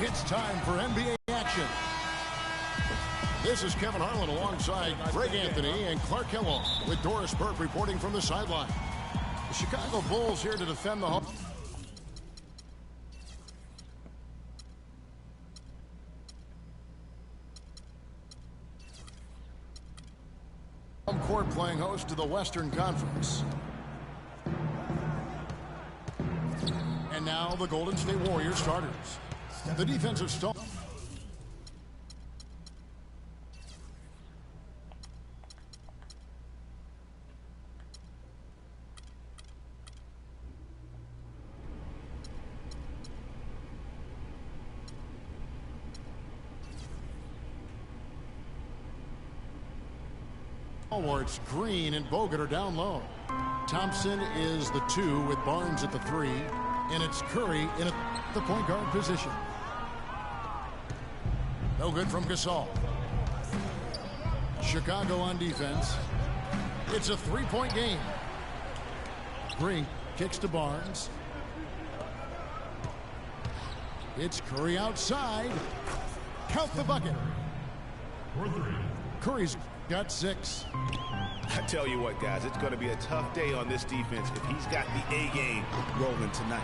It's time for NBA action. This is Kevin Harlan alongside Greg Anthony and Clark Kellogg with Doris Burke reporting from the sideline. The Chicago Bulls here to defend the home court, playing host to the Western Conference. And now the Golden State Warriors starters. The defensive stall. It's Green and Bogut are down low. Thompson is the 2 with Barnes at the 3. And it's Curry in the point guard position. No good from Gasol. Chicago on defense. It's a 3-point game. Green kicks to Barnes. It's Curry outside. Count the bucket. Curry's got 6. I tell you what, guys, it's going to be a tough day on this defense if he's got the A game rolling tonight.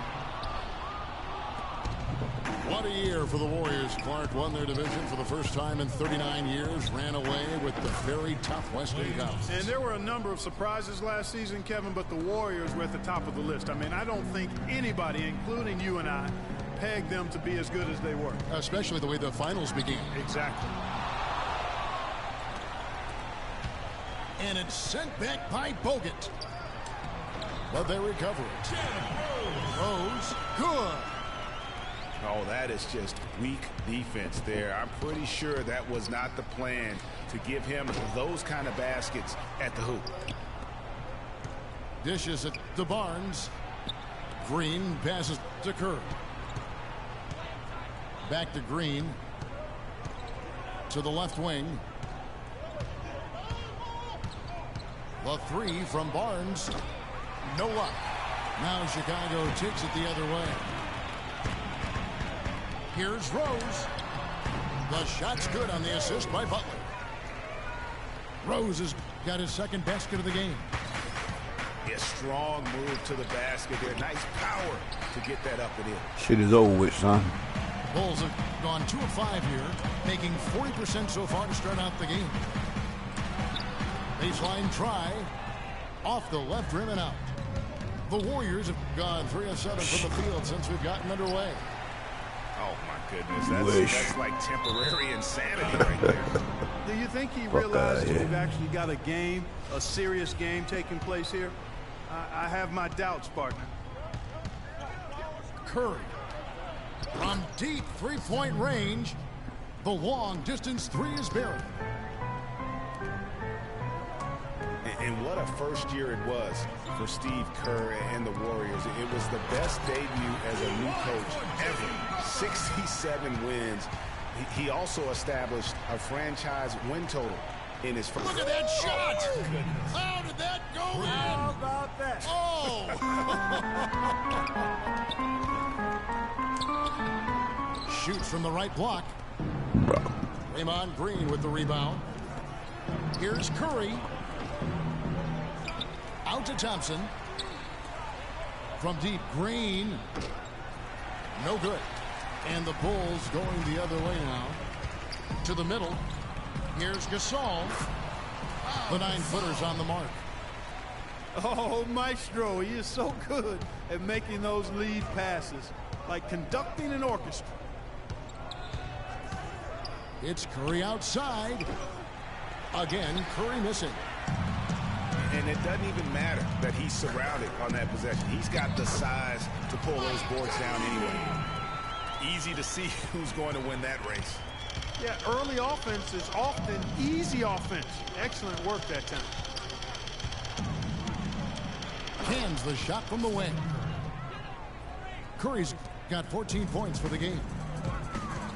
What a year for the Warriors. Clark won their division for the first time in 39 years, ran away with the very tough Western Conference. And there were a number of surprises last season, Kevin, but the Warriors were at the top of the list. I mean, I don't think anybody, including you and I, pegged them to be as good as they were. Especially the way the finals began. Exactly. And it's sent back by Bogut. But they recover it. Rose, good. Oh, that is just weak defense there. I'm pretty sure that was not the plan to give him those kind of baskets at the hoop. Dishes it to Barnes. Green passes to Curry. Back to Green. To the left wing. The 3 from Barnes. No luck. Now Chicago takes it the other way. Here's Rose. The shot's good on the assist by Butler. Rose has got his second basket of the game. A strong move to the basket there. Nice power to get that up and in. Shit is over with, son. Bulls have gone 2 of 5 here, making 40% so far to start out the game. Baseline try. Off the left rim and out. The Warriors have gone 3 of 7 from the field since we've gotten underway. Oh, my goodness. That's like temporary insanity right there. Do you think he realized we've actually got a game, a serious game taking place here? I have my doubts, partner. Curry. From deep 3-point range, the long distance 3 is buried. And what a first year it was for Steve Kerr and the Warriors. It was the best debut as a new coach ever. 67 wins. He also established a franchise win total in his first. Look at that shot! How did that go in? How about that? Oh! Shoots from the right block. Draymond Green with the rebound. Here's Curry. Out to Thompson. From deep, Green. No good. And the Bulls going the other way now. To the middle. Here's Gasol. The 9-footer's on the mark. Oh, Maestro, he is so good at making those lead passes. Like conducting an orchestra. It's Curry outside. Again, Curry missing. And it doesn't even matter that he's surrounded on that possession. He's got the size to pull those boards down anyway. Easy to see who's going to win that race. Yeah, early offense is often easy offense. Excellent work that time. Cans the shot from the wing. Curry's got 14 points for the game.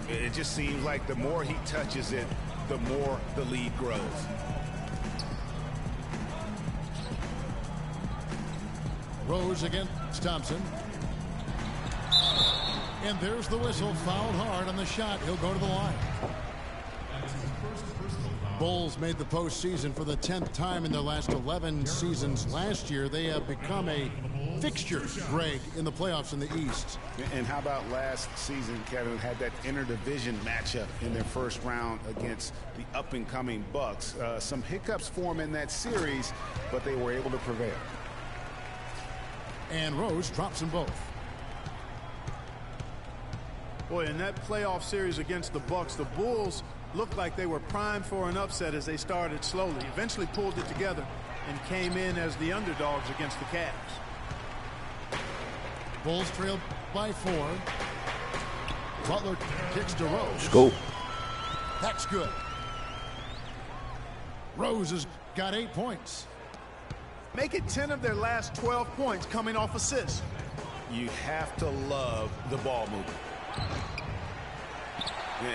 It just seems like the more he touches it, the more the lead grows. Rose against Thompson. And there's the whistle, fouled hard on the shot. He'll go to the line. Bulls made the postseason for the 10th time in their last 11 seasons. Last year, they have become a fixture, Greg, in the playoffs in the East. And how about last season, Kevin, had that interdivision matchup in their first round against the up-and-coming Bucks. Some hiccups for them in that series, but they were able to prevail. And Rose drops them both. Boy, in that playoff series against the Bucks, the Bulls looked like they were primed for an upset as they started slowly, eventually pulled it together, and came in as the underdogs against the Cavs. Bulls trailed by 4. Butler kicks to Rose. Let's go. That's good. Rose has got 8 points. Make it 10 of their last 12 points coming off assists. You have to love the ball movement.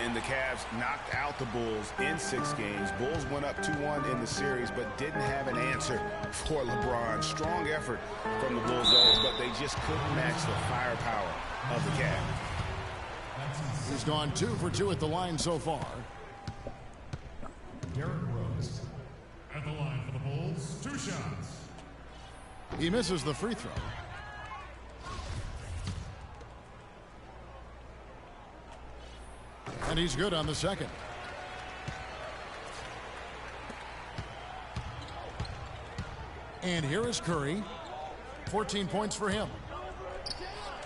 And the Cavs knocked out the Bulls in 6 games. Bulls went up 2-1 in the series, but didn't have an answer for LeBron. Strong effort from the Bulls, but they just couldn't match the firepower of the Cavs. He's gone 2 for 2 at the line so far. Derrick Rose at the line for the Bulls. 2 shots. He misses the free throw. And he's good on the second. And here is Curry. 14 points for him.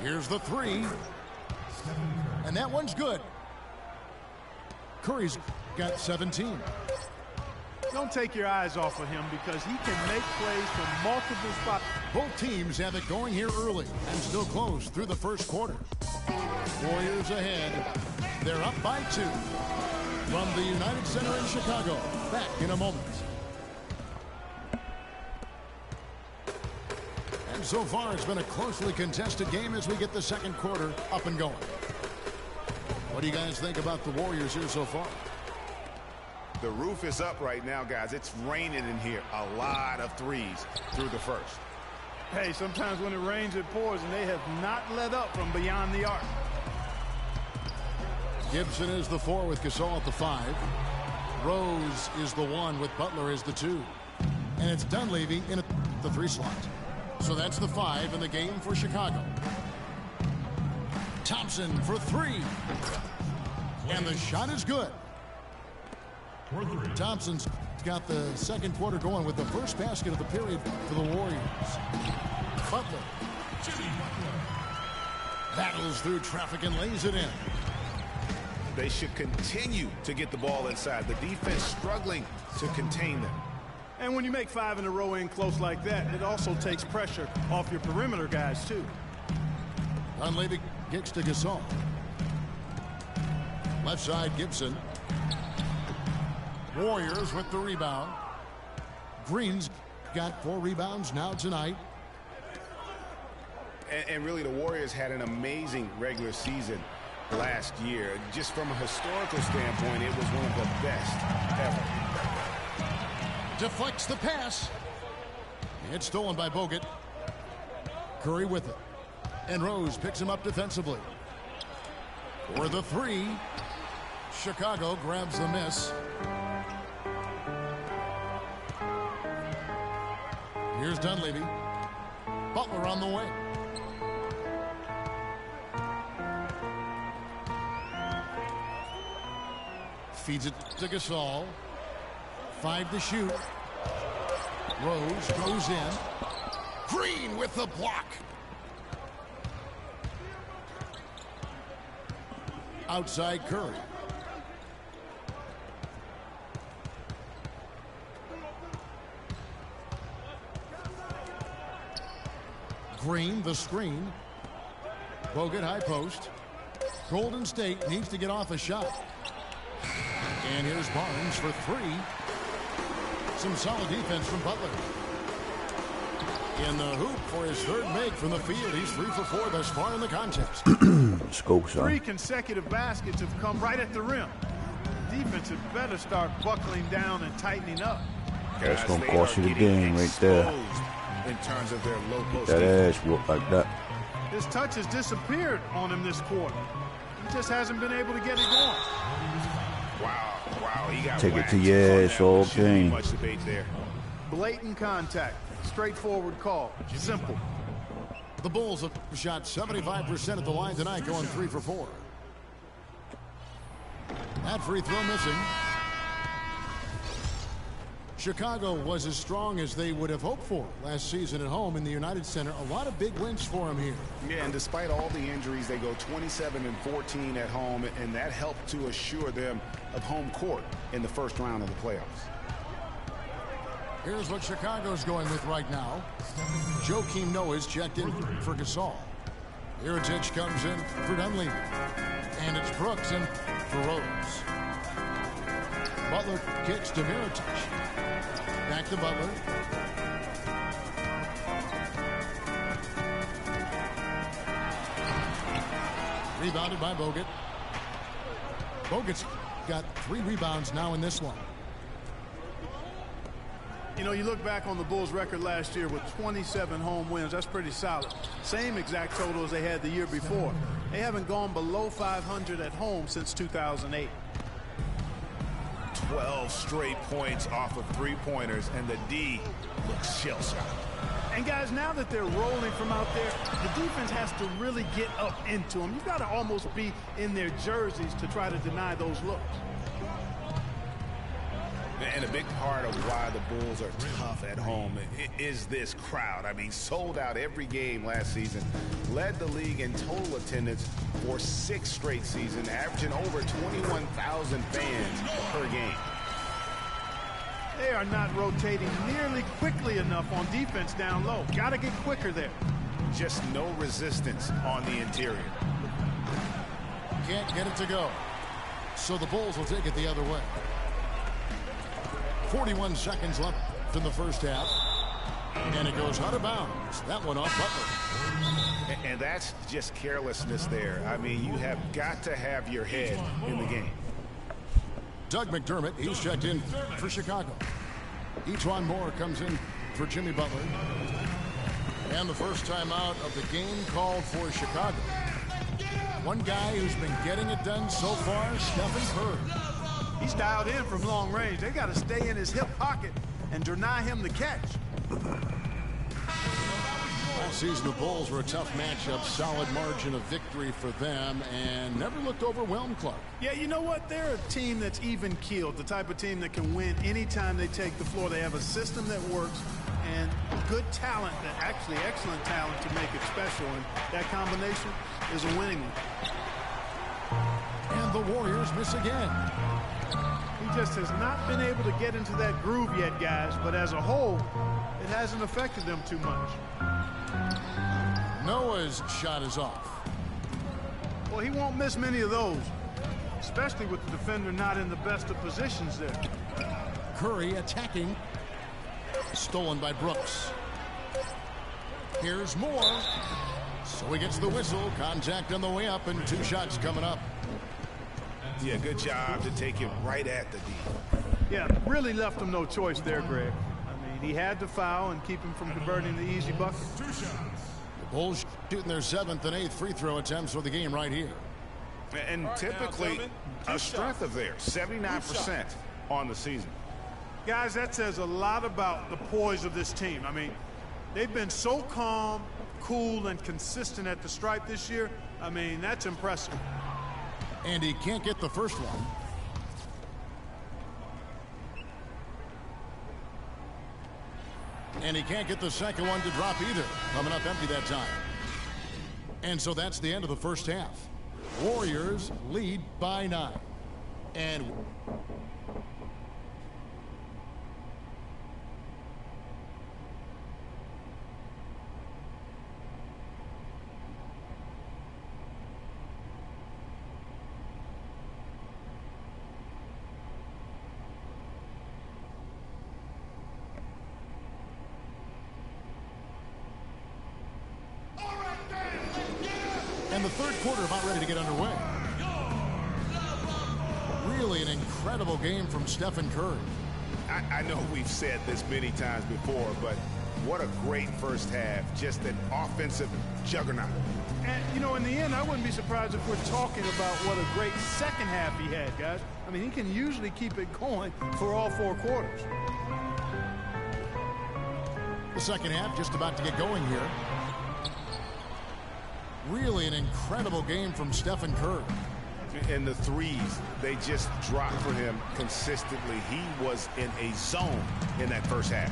Here's the 3. And that one's good. Curry's got 17. Don't take your eyes off of him because he can make plays from multiple spots. Both teams have it going here early and still close through the first quarter. Warriors ahead. They're up by 2 from the United Center in Chicago. Back in a moment. And so far, it's been a closely contested game as we get the second quarter up and going. What do you guys think about the Warriors here so far? The roof is up right now, guys. It's raining in here. A lot of threes through the first. Hey, sometimes when it rains, it pours, and they have not let up from beyond the arc. Gibson is the 4 with Gasol at the 5. Rose is the 1 with Butler as the 2. And it's Dunleavy in the 3 slot. So that's the 5 in the game for Chicago. Thompson for 3. And the shot is good. Thompson's got the second quarter going with the first basket of the period for the Warriors. Butler. Battles through traffic and lays it in. They should continue to get the ball inside. The defense struggling to contain them. And when you make 5 in a row in close like that, it also takes pressure off your perimeter guys, too. Dunleavy kicks to Gasol. Left side, Gibson. Warriors with the rebound. Green's got 4 rebounds now tonight. And really, the Warriors had an amazing regular season last year. Just from a historical standpoint, it was one of the best ever. Deflects the pass. It's stolen by Bogut. Curry with it. And Rose picks him up defensively. For the 3. Chicago grabs the miss. Here's Dunleavy. Butler on the way. Feeds it to Gasol. 5 to shoot. Rose goes in. Green with the block. Outside Curry. Green, the screen. Bogut high post. Golden State needs to get off a shot. And here's Barnes for 3. Some solid defense from Butler. In the hoop for his 3rd make from the field. He's 3 for 4 thus far in the contest. Let's go, son. 3 consecutive baskets have come right at the rim. Defense had better start buckling down and tightening up. That's going to cost you the game right there. In terms of their low post that ass whoop like that. His touch has disappeared on him this quarter. He just hasn't been able to get it going. Wow, he got Take it whacked to your ass all Shouldn't be game. much debate there. Blatant contact. Straightforward call. Simple. The Bulls have shot 75% at the line tonight, going 3 for 4. That free throw missing. Chicago was as strong as they would have hoped for last season at home in the United Center. A lot of big wins for them here. Yeah, and despite all the injuries, they go 27-14 at home, and that helped to assure them of home court in the first round of the playoffs. Here's what Chicago's going with right now. Joakim Noah's checked in for Gasol. Iritic comes in for Dunleavy. And it's Brooks in for Rose. Butler kicks to Iritic. Back to Butler. Rebounded by Bogut. Bogut's got 3 rebounds now in this one. You know, you look back on the Bulls' record last year with 27 home wins. That's pretty solid. Same exact total as they had the year before. They haven't gone below 500 at home since 2008. 12 straight points off of three-pointers, and the D looks shell-shocked. And guys, now that they're rolling from out there, the defense has to really get up into them. You've got to almost be in their jerseys to try to deny those looks. And a big part of why the Bulls are tough at home is this crowd. I mean, sold out every game last season, led the league in total attendance for 6 straight seasons, averaging over 21,000 fans per game. They are not rotating nearly quickly enough on defense down low. Got to get quicker there. Just no resistance on the interior. Can't get it to go. So the Bulls will take it the other way. 41 seconds left in the first half. And it goes out of bounds. That one off Butler. And that's just carelessness there. I mean, you have got to have your head in the game. Doug McDermott, he's checked in for Chicago. Ejuan Moore comes in for Jimmy Butler. And the first time out of the game called for Chicago. One guy who's been getting it done so far, Stephen Curry. He's dialed in from long range. They got to stay in his hip pocket and deny him the catch. Last season, the Bulls were a tough matchup, solid margin of victory for them, and never looked overwhelmed, Clark. Yeah, you know what? They're a team that's even-keeled, the type of team that can win anytime they take the floor. They have a system that works and good talent, that actually excellent talent to make it special, and that combination is a winning one. And the Warriors miss again. He just has not been able to get into that groove yet, guys, but as a whole, it hasn't affected them too much. Noah's shot is off. Well, he won't miss many of those, especially with the defender not in the best of positions there. Curry attacking. Stolen by Brooks. Here's Moore. So he gets the whistle. Contact on the way up, and 2 shots coming up. Yeah, good job to take it right at the D. Yeah, really left him no choice there, Greg. I mean, he had to foul and keep him from converting the easy bucket. The Bulls shooting their 7th and 8th free throw attempts for the game right here. And typically a strength of theirs, 79% on the season. Guys, that says a lot about the poise of this team. I mean, they've been so calm, cool, and consistent at the stripe this year. I mean, that's impressive. And he can't get the first one. And he can't get the second one to drop either. Coming up empty that time. And so that's the end of the first half. Warriors lead by 9. And the third quarter about ready to get underway. Really an incredible game from Stephen Curry. I know we've said this many times before, but what a great first half. Just an offensive juggernaut. And, you know, in the end, I wouldn't be surprised if we're talking about what a great second half he had, guys. I mean, he can usually keep it going for all 4 quarters. The second half just about to get going here. Really an incredible game from Stephen Curry. And the threes, they just dropped for him consistently. He was in a zone in that first half.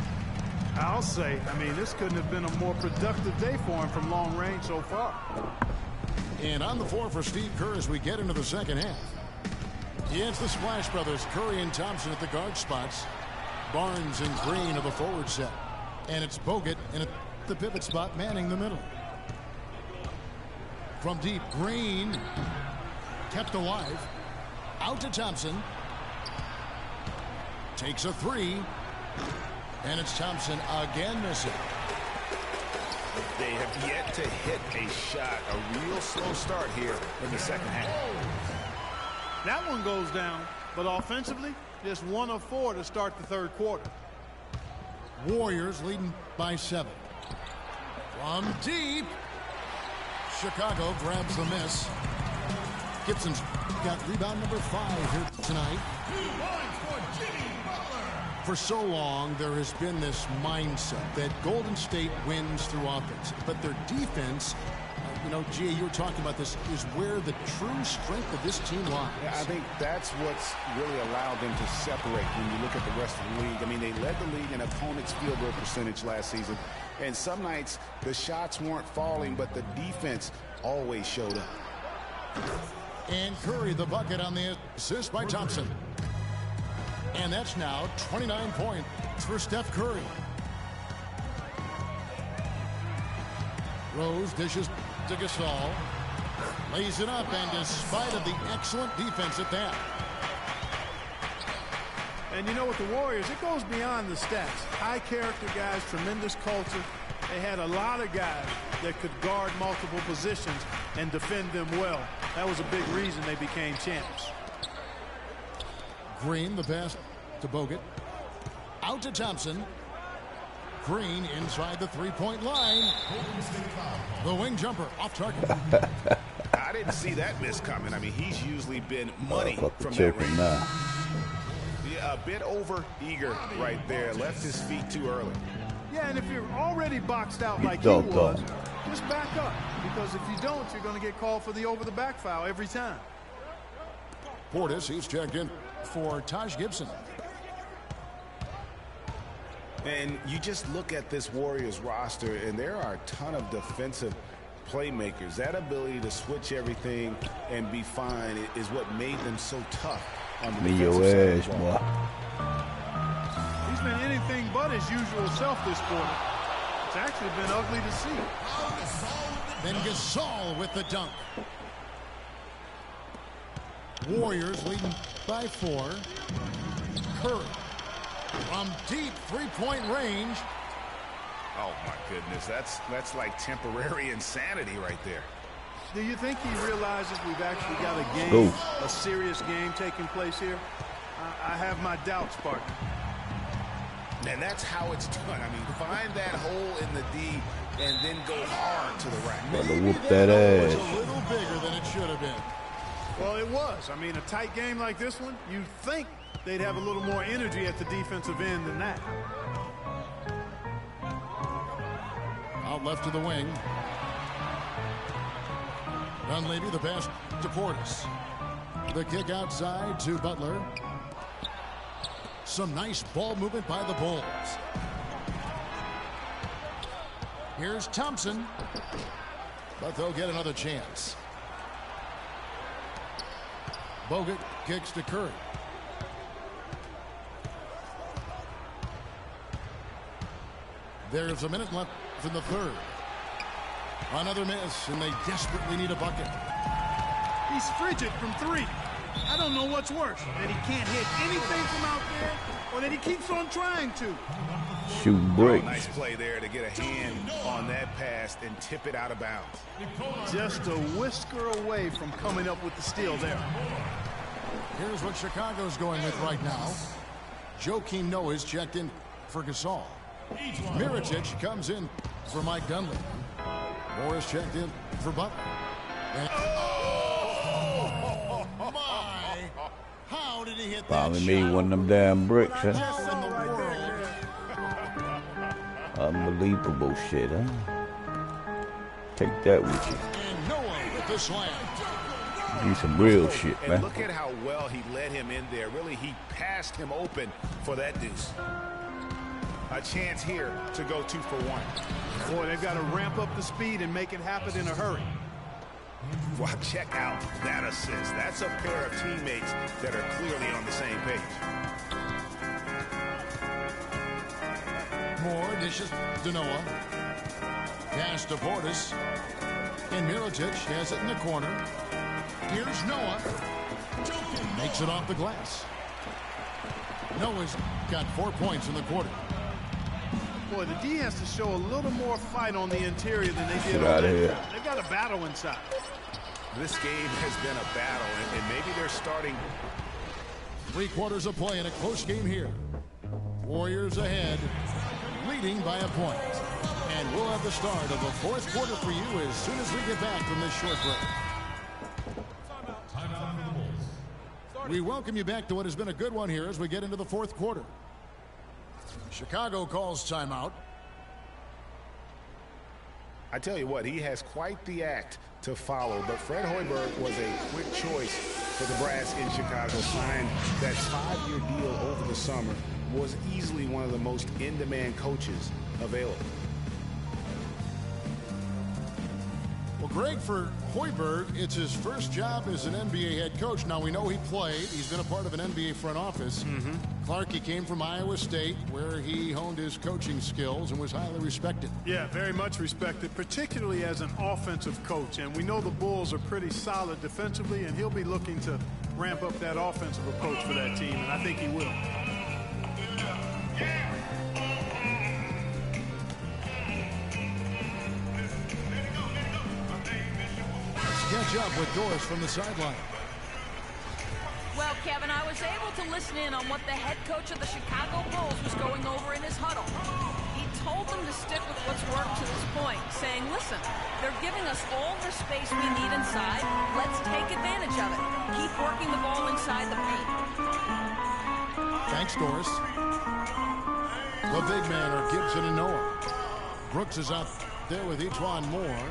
I'll say, I mean, this couldn't have been a more productive day for him from long range so far. And on the floor for Steve Kerr as we get into the second half. It's the Splash Brothers, Curry and Thompson at the guard spots. Barnes and Green of the forward set. And it's Bogut in at the pivot spot, manning the middle. From deep, Green kept alive. Out to Thompson. Takes a 3. And it's Thompson again missing. They have yet to hit a shot. A real slow start here in the second half. That one goes down, but offensively, just 1 of 4 to start the third quarter. Warriors leading by 7. From deep. Chicago grabs the miss. Gibson's got rebound number 5 here tonight. For so long, there has been this mindset that Golden State wins through offense, but their defense, you know, Gia, you were talking about this, is where the true strength of this team lies. Yeah, I think that's what's really allowed them to separate when you look at the rest of the league. I mean, they led the league in opponents' field goal percentage last season, and some nights the shots weren't falling, but the defense always showed up. And Curry the bucket on the assist by Thompson. And that's now 29 points for Steph Curry. Rose dishes to Gasol. Lays it up, and despite of the excellent defense at that. And you know, with the Warriors, it goes beyond the stats. High character guys, tremendous culture. They had a lot of guys that could guard multiple positions and defend them well. That was a big reason they became champs. Green, the pass to Bogut. Out to Thompson. Green inside the three-point line. The wing jumper off target. I didn't see that miss coming. I mean, he's usually been money from that range. Yeah, a bit over eager right there. Left his feet too early. Yeah, and if you're already boxed out like he was, just back up. Because if you don't, you're going to get called for the over-the-back foul every time. Portis, he's checked in for Taj Gibson. And you just look at this Warriors roster, and there are a ton of defensive playmakers. That ability to switch everything and be fine is what made them so tough on the defensive side. He's been anything but his usual self this quarter. It's actually been ugly to see. Then Gasol with the dunk. Warriors leading by 4. Curry from deep three-point range. Oh my goodness, that's like temporary insanity right there. Do you think he realizes we've actually got a game, a serious game taking place here? I have my doubts, partner. And that's how it's done. I mean, find that hole in the D and then go hard to the rack. Whoop that ass. It was a little bigger than it should have been. Well, it was. I mean, a tight game like this one, you'd think they'd have a little more energy at the defensive end than that. Out left to the wing. Dunleavy, the pass to Portis. The kick outside to Butler. Some nice ball movement by the Bulls. Here's Thompson. But they'll get another chance. Bogut kicks to Curry. There's a minute left in the third. Another miss, and they desperately need a bucket. He's frigid from 3. I don't know what's worse, that he can't hit anything from out there, or that he keeps on trying to. Shooting break. Oh, nice play there to get a hand on that pass and tip it out of bounds. Just a whisker away from coming up with the steal there. Here's what Chicago's going with right now. Joakim Noah is checked in for Gasol. Mirotic comes in for Mike Dunley. Morris checked in for Butler. And oh, my! How did he hit that Finally shot? made one of them damn bricks, huh? How in the world? Unbelievable shit, huh? Take that with you. And Noah with the slam. Do some real shit, And man. look at how well he led him in there. Really, he passed him open for that deuce. A chance here to go 2 for 1. Boy, they've got to ramp up the speed and make it happen in a hurry. Wow, check out that assist. That's a pair of teammates that are clearly on the same page. Moore dishes to Noah. Pass to Portis. And Mirotic has it in the corner. Here's Noah. Makes it off the glass. Noah's got 4 points in the quarter. Boy, the D has to show a little more fight on the interior than they did Get on out of that. here. They've got a battle inside. This game has been a battle, and maybe they're starting. 3 quarters of play in a close game here. Warriors ahead, leading by a point. And we'll have the start of the 4th quarter for you as soon as we get back from this short break. We welcome you back to what has been a good one here as we get into the 4th quarter. Chicago calls timeout. I tell you what, he has quite the act to follow, but Fred Hoiberg was a quick choice for the brass in Chicago. Signed that 5-year deal over the summer, was easily one of the most in-demand coaches available. Well, Greg, for Hoiberg, it's his first job as an NBA head coach. Now, we know he played. He's been a part of an NBA front office. Clark, he came from Iowa State, where he honed his coaching skills and was highly respected. Yeah, very much respected, particularly as an offensive coach. And we know the Bulls are pretty solid defensively, and he'll be looking to ramp up that offensive approach for that team, and I think he will. Catch up with Doris from the sideline. Well, Kevin, I was able to listen in on what the head coach of the Chicago Bulls was going over in his huddle. He told them to stick with what's worked to this point, saying, listen, they're giving us all the space we need inside. Let's take advantage of it. Keep working the ball inside the paint. Thanks, Doris. The big man are Gibson and Noah. Brooks is out there with each one more.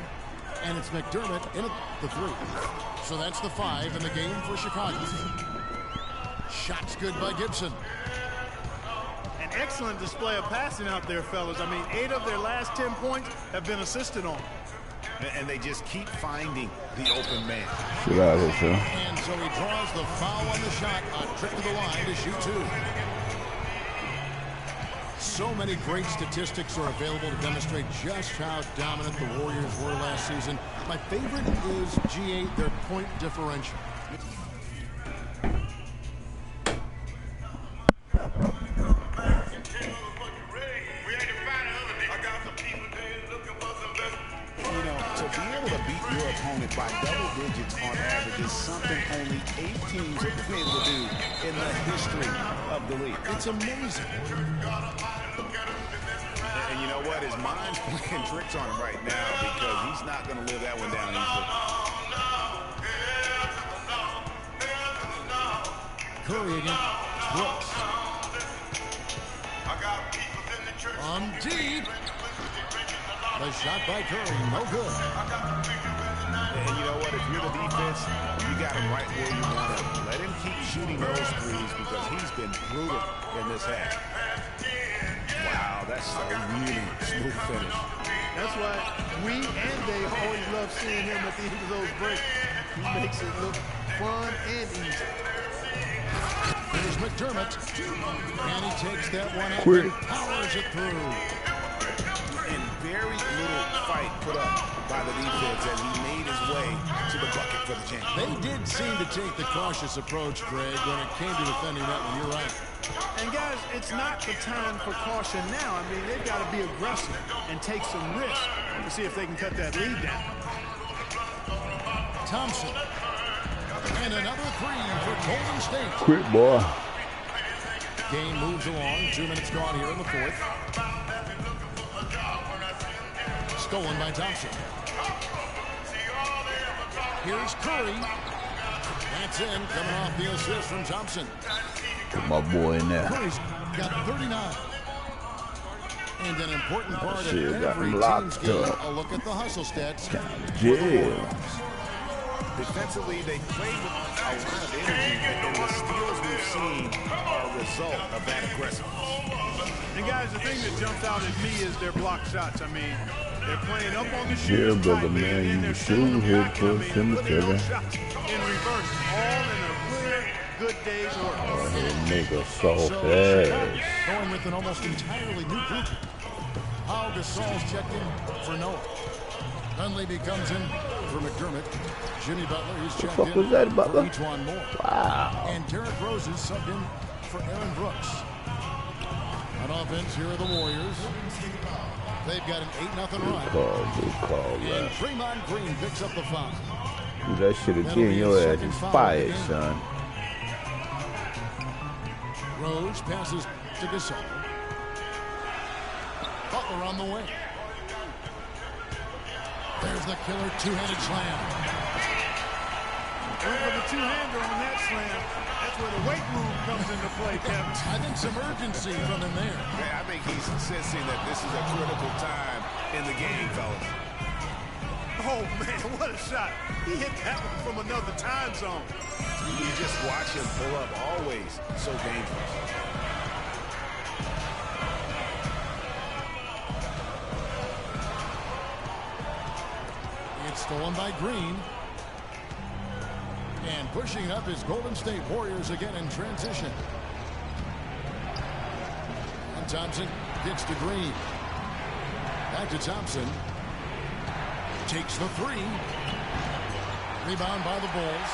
And it's McDermott in the 3. So that's the 5 in the game for Chicago. Shots good by Gibson. An excellent display of passing out there, fellas. I mean, 8 of their last 10 points have been assisted on. And they just keep finding the open man. Get out of here, son. And so he draws the foul on the shot. A trip to the line to shoot 2. So many great statistics are available to demonstrate just how dominant the Warriors were last season. My favorite is G8, their point differential. You know, to be able to beat your opponent by double digits on average is something only 8 teams have been able to do in the history of the league. It's amazing. And you know what? His mind's playing tricks on him right now because he's not going to live that one down easily. Curry against Brooks. Deep. The shot by Curry, no good. And you know what? If you're the defense, you got him right where you want him. Let him keep shooting those threes because he's been brutal in this half. Wow, that's a really smooth finish. That's why we and Dave always love seeing him at the end of those breaks. He makes it look fun and easy. Here's McDermott. And he takes that one out Quick. and powers it through. And very little fight put up by the defense as he made his way to the bucket for the champion. They did seem to take the cautious approach, Greg, when it came to defending that one. You're right. And guys, it's not the time for caution now. I mean, they've got to be aggressive and take some risks to see if they can cut that lead down. Thompson. And another 3 for Golden State. Quick, boy. Game moves along. 2 minutes gone here in the fourth. Stolen by Thompson. Here's Curry. That's in, coming off the assist from Thompson. Put my boy in there. Curry's got 39. And an important part of Shit, got every him team's locked game, up. a look at the hustle stats. Yeah. Defensively, they played with a lot of energy, and the steals we've seen are a result of that aggressiveness. And guys, the thing that jumps out at me is their block shots. I mean, they're playing up on the Yeah, shooting brother, tightly, man, and then you they're shoot, sending them hit, back, push, putting cemetery. those shots in reverse, all in a clear, good day's work. Nigga soft So, ass. going with an almost entirely new group. Pau Gasol's checked in for Noah. Dunleavy comes in for McDermott. Jimmy Butler, he's checked fuck in was that, for Butler? Ejuan Moore. Wow. And Derrick Rose is subbed in for Aaron Brooks. On offense, here are the Warriors. They've got an 8-0 run. Good call, And man. Draymond Green picks up the foul. Do that shit again, your ass is fired, son. Rose passes to Gasol. Butler on the way. There's the killer two-handed slam. Went for the two-hander on that slam. That's where the weight room comes into play, Kevin. I think some urgency from him there. Yeah, I think he's sensing that this is a critical time in the game, fellas. Oh, man, what a shot. He hit that one from another time zone. You just watch him pull up, always so dangerous. It's stolen by Green. And pushing up is Golden State Warriors again in transition. And Thompson gets to Green. Back to Thompson. Takes the three. Rebound by the Bulls.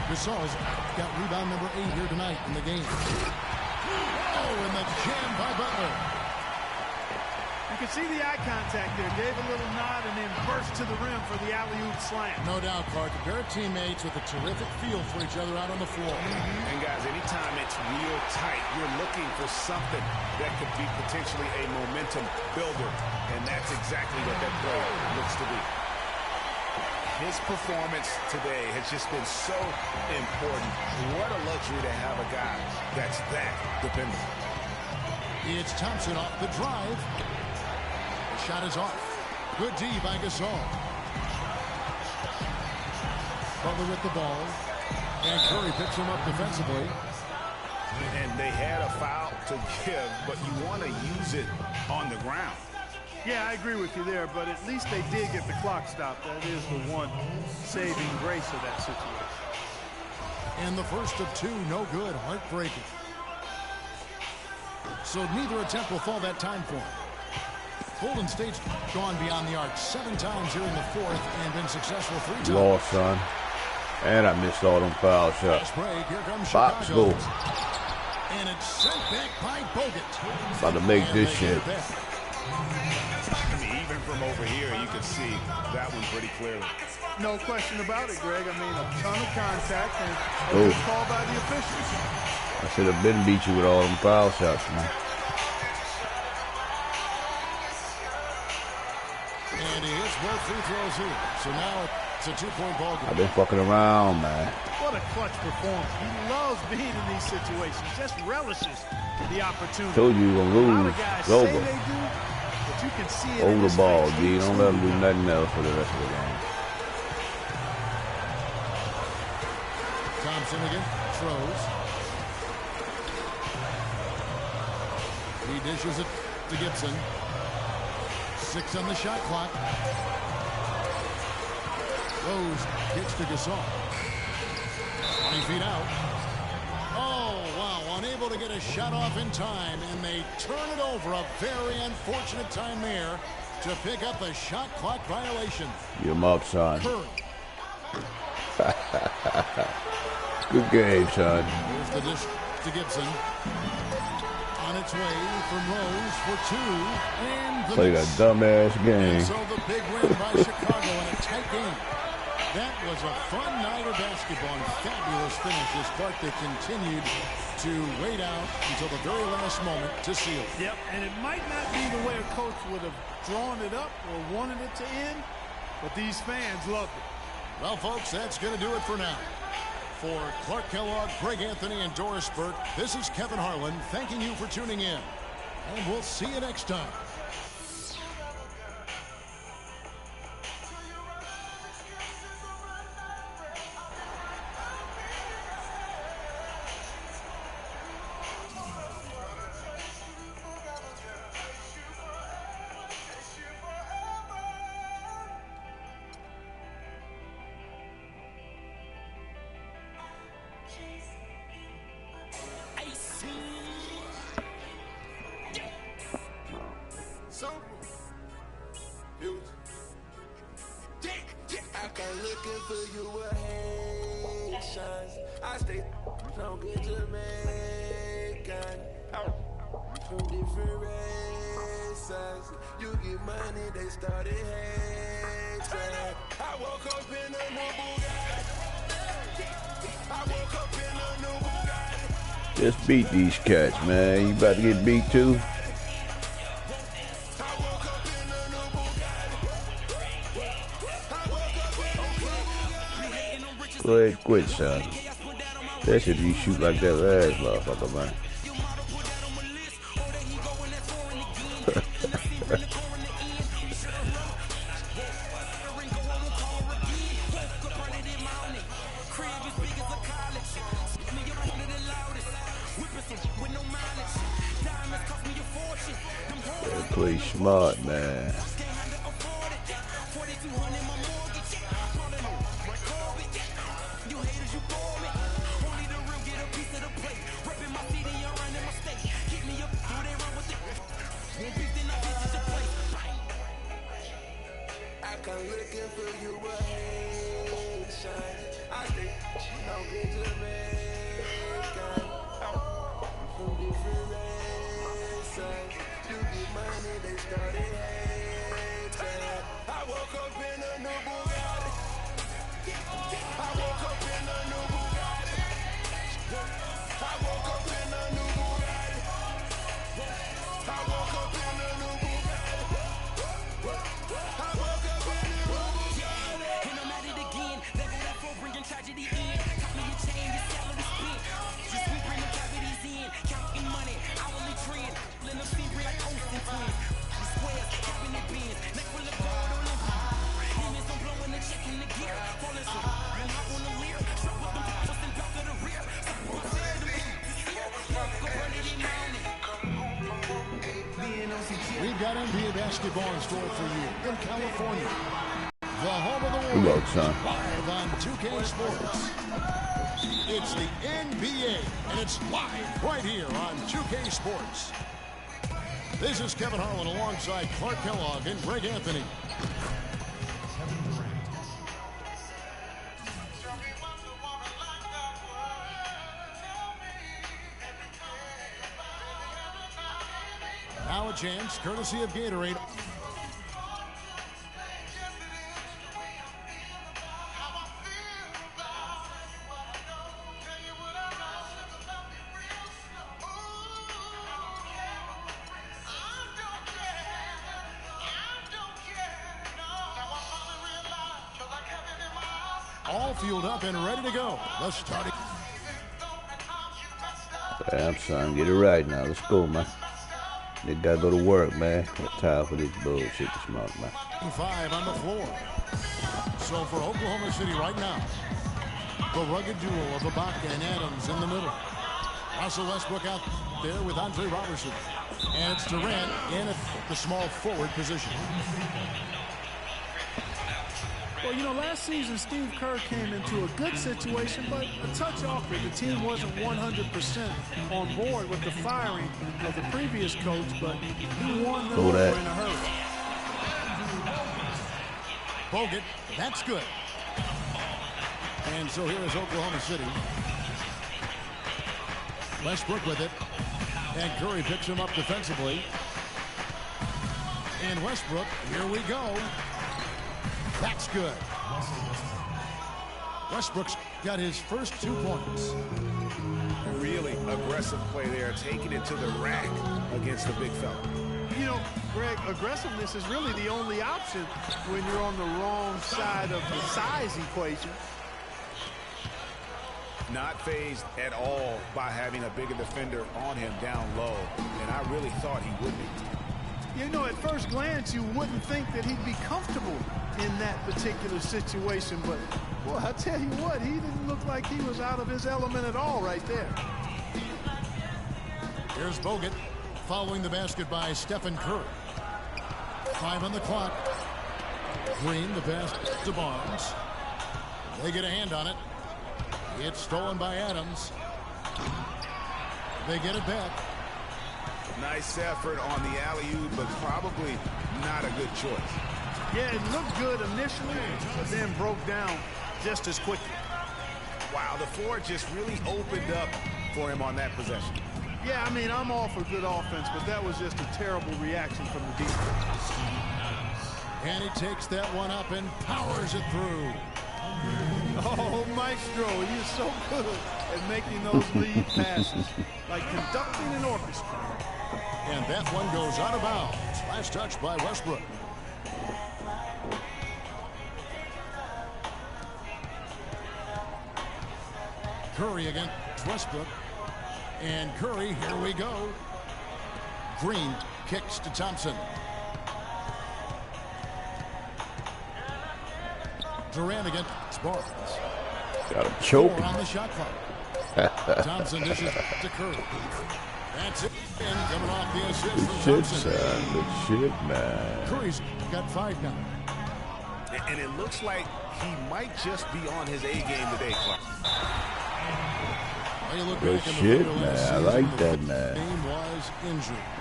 Gasol's got rebound number 8 here tonight in the game. Oh, and the jam by Butler. You can see the eye contact there. Gave a little nod and then burst to the rim for the alley-oop slam. No doubt, Clark. A pair of teammates with a terrific feel for each other out on the floor. And guys, anytime it's real tight, you're looking for something that could be potentially a momentum builder. And that's exactly what that play looks to be. His performance today has just been so important. What a luxury to have a guy that's that dependable. It's Thompson off the drive. The shot is off. Good D by Gasol. Butler with the ball. And Curry picks him up defensively. And they had a foul to give, but you want to use it on the ground. Yeah, I agree with you there, but at least they did get the clock stopped. That is the one saving grace of that situation. And the first of two, no good, heartbreaking. So neither attempt will fall that time for him. Golden State's gone beyond the arc 7 times here in the fourth and been successful 3 times. Lost, son. And I missed all them foul shots. Fast break, here comes Fox Chicago. go. And it's sent back by Bogut. About to make And this they shit. get it back. I mean, even from over here, you can see that one pretty clearly. No question about it, Greg. I mean, a ton of contact and a Oh. good call by the officials. I should have been beat you with all them foul shots, man. And he hits both free throws here. So now it's a 2-point ball game. I've been fucking around, man. What a clutch performance. He loves being in these situations. Just relishes the opportunity. Told you you A gonna lot lose. of guys It's say over. they do, but you can see it in Hold the his ball, face. G. He's Don't let him do smooth. nothing else for the rest of the game. Thompson again throws. He dishes it to Gibson. 6 on the shot clock. Rose gets to Gasol. 20 feet out. Oh, wow. Unable to get a shot off in time, and they turn it over. A very unfortunate time there to pick up a shot clock violation. You're up, son. Curry. Good game, son. Here's the dish to Gibson. On its way from Rose for 2. And the Played a miss. dumbass And game. so the big win by Chicago in a tight game. That was a fun night of basketball and fabulous finish as Clark, they continued to wait out until the very last moment to seal it. Yep, and it might not be the way a coach would have drawn it up or wanted it to end, but these fans loved it. Well, folks, that's going to do it for now. For Clark Kellogg, Greg Anthony, and Doris Burke, this is Kevin Harlan thanking you for tuning in. And we'll see you next time. I stay from good Jamaican from different races. You get money, they started hating. I woke up in a new Bugatti. I woke up in a new Bugatti. Just beat these cats, man. You about to get beat too? Go ahead, quit, son. That's if you shoot like that last motherfucker, man. Play smart, man. We've got NBA basketball in store for you in California. The home of the world. Good luck, son. Live on 2K Sports. It's the NBA, and it's live right here on 2K Sports. This is Kevin Harlan alongside Clark Kellogg and Greg Anthony. Now a chance, courtesy of Gatorade. All fueled up and ready to go. Let's start it. Damn, son, get it right now. Let's go, man. They gotta go to work, man. What time for this bullshit this month, man? 5 on the floor. So for Oklahoma City right now, the rugged duo of Ibaka and Adams in the middle. Russell Westbrook out there with Andre Robertson. And it's Durant in at the small forward position. Well, you know, last season, Steve Kerr came into a good situation, but a touch off it. The team wasn't 100% on board with the firing of the previous coach, but he won them over in a hurry. Bogut, that's good. And so here is Oklahoma City. Westbrook with it. And Curry picks him up defensively. And Westbrook, here we go. That's good. Westbrook's got his first 2 points. Really really aggressive play there, taking it to the rack against the big fella. You know, Greg, aggressiveness is really the only option when you're on the wrong side of the size equation. Not fazed at all by having a bigger defender on him down low, and I really thought he would be. You know, at first glance, you wouldn't think that he'd be comfortable in that particular situation, but, boy, I tell you what, he didn't look like he was out of his element at all right there. Here's Bogut following the basket by Stephen Curry. 5 on the clock. Green, the pass to Barnes. They get a hand on it. It's stolen by Adams. They get it back. Nice effort on the alley-oop, but probably not a good choice. Yeah, it looked good initially, but then broke down just as quickly. Wow, the floor just really opened up for him on that possession. Yeah, I mean, I'm all for good offense, but that was just a terrible reaction from the defense. And he takes that one up and powers it through. Oh, Maestro, he is so good at making those lead passes, like conducting an orchestra. And that one goes out of bounds. Last touch by Westbrook. Curry against Westbrook. And Curry, here we go. Green kicks to Thompson. Durant against Barnes. Got him choked. 4 on the shot clock. Thompson dishes to Curry. That's it. And coming off the assist from Thompson. Good shit, man. Curry's got 5 now. And it looks like he might just be on his A game today, Clark. Good shit, man. I like that, man.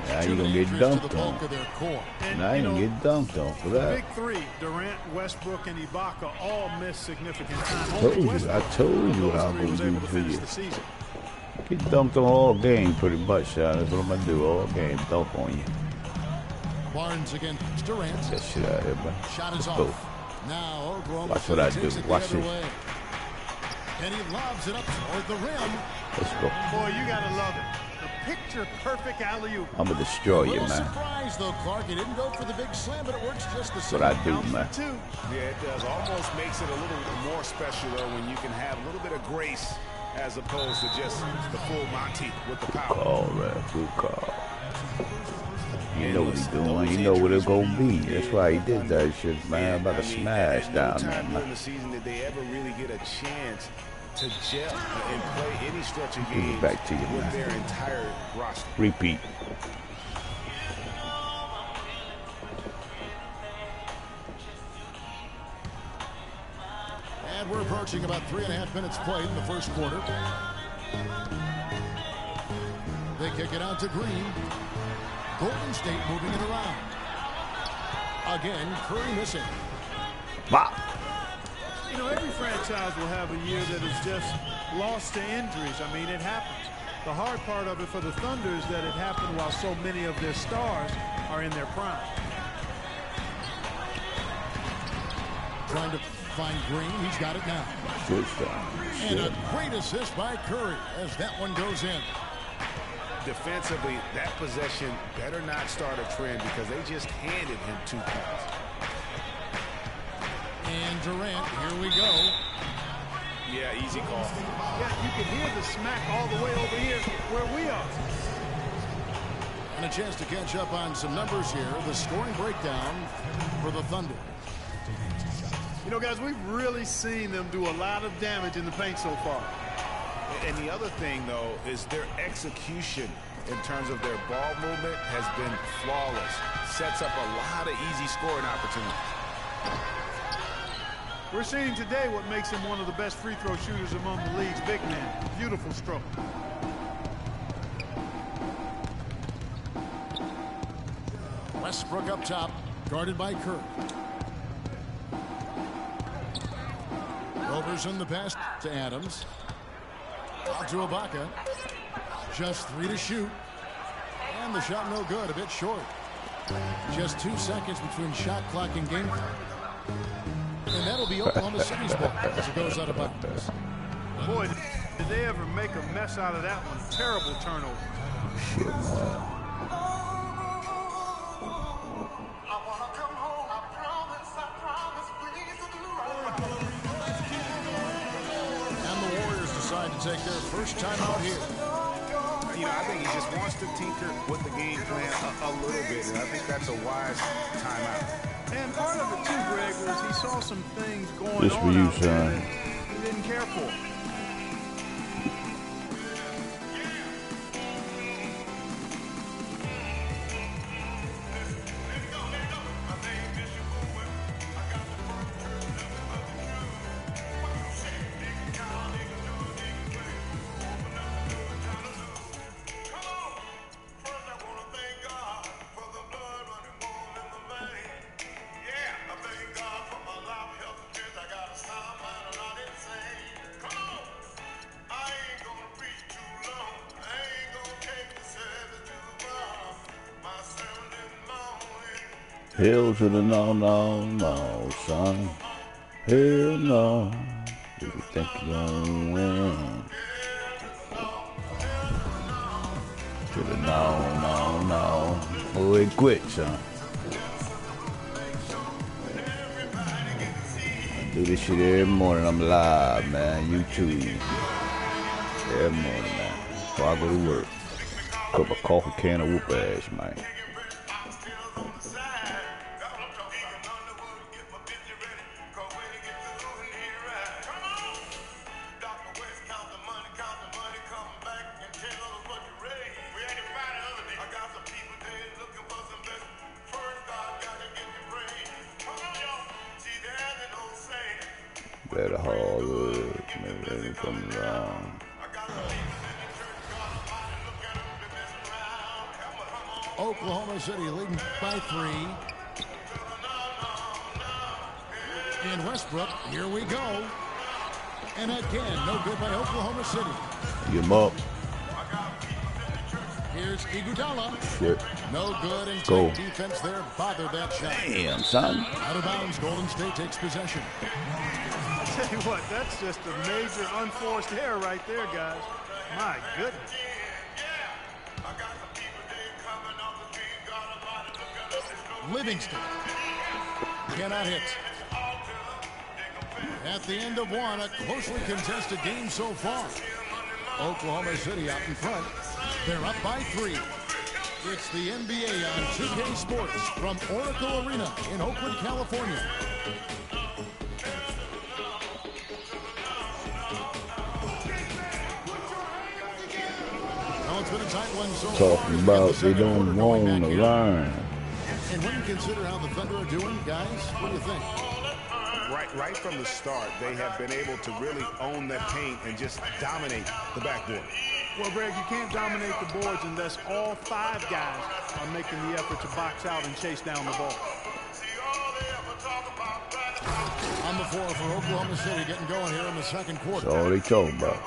Now you're going to get dunked on. Now you're going to get dunked on for that. Big three, Durant, Westbrook, and Ibaka all missed significant time. I told you what I was going to do for you. Get dunked on all game pretty much, son. That's what I'm going to do all game. Dunk on you. Barnes against Durant. Get that shit out of here, man. Shot is off. Now Oklahoma Watch what I do. Watch this. And he lobs it up toward the rim. Let's go. Boy, you got to love it. The picture-perfect alley-oop. I'm going to destroy you, man. Surprise, though, Clark. He didn't go for the big slam, but it works just the same. That's what I do, man. Yeah, it does. Almost makes it a little more special, though, when you can have a little bit of grace as opposed to just the full Monty with the power. Good call, man. Good call. You know what he's doing. You know what it's going to be. That's why he did that shit, man. I'm about to smash down there, man. In the season did they ever really get a chance to gel and play any stretch of games back to you, with man. their entire roster. Repeat. And we're approaching about 3.5 minutes played in the first quarter. They kick it out to Green. Golden State moving it around. Again, Curry missing. Wow. You know, every franchise will have a year that is just lost to injuries. I mean, it happens. The hard part of it for the Thunder is that it happened while so many of their stars are in their prime. Trying to find Green. He's got it now. Good stuff. And a great assist by Curry as that one goes in. Defensively, that possession better not start a trend because they just handed him 2 points. And Durant, here we go. Yeah, easy call. Yeah, you can hear the smack all the way over here where we are. And a chance to catch up on some numbers here. The scoring breakdown for the Thunder. You know, guys, we've really seen them do a lot of damage in the paint so far. And the other thing, though, is their execution in terms of their ball movement has been flawless. Sets up a lot of easy scoring opportunities. We're seeing today what makes him one of the best free throw shooters among the league's big men. Beautiful stroke. Westbrook up top, guarded by Curry. Roberson the pass to Adams. Out to Ibaka. Just 3 to shoot. And the shot no good, a bit short. Just 2 seconds between shot clock and game clock. And that'll be Oklahoma City's ball as it goes out of bounds. Boy, Did they ever make a mess out of that one? Terrible turnover. Shit, man. And the Warriors decide to take their first time out here. You know, I think he just wants to tinker with the game plan a little bit, and I think that's a wise timeout. And part of it too, Greg, was he saw some things going This for on you, out there son. that he didn't care for. Hell to the no, no, no, son. Hell no. Do you think you're gonna win? To the no, no, no. Oh, it quit, son. I do this shit every morning. I'm live, man. YouTube. Every morning, man. Before I go to work. Cup of coffee, can of whoop ass, man. Better hard work, maybe come around. Oklahoma City leading by 3. In Westbrook, here we go. And again, no good by Oklahoma City. Get him up. Here's Iguodala. Shit. No good, and Go. defense there bothered that shot. Damn, son. Out of bounds, Golden State takes possession. I'll tell you what, that's just a major unforced error right there, guys. My goodness. Livingston cannot hit. At the end of one, a closely contested game so far. Oklahoma City out in front. They're up by 3. It's the NBA on 2K Sports from Oracle Arena in Oakland, California. Well, it's been a tight one so far. Talking about they don't want to learn. And when you consider how the Thunder are doing, guys, what do you think? Right from the start, they have been able to really own that paint and just dominate the backboard. Well, Greg, you can't dominate the boards unless all 5 guys are making the effort to box out and chase down the ball. On the floor for Oklahoma City, getting going here in the second quarter. That's all they talking about.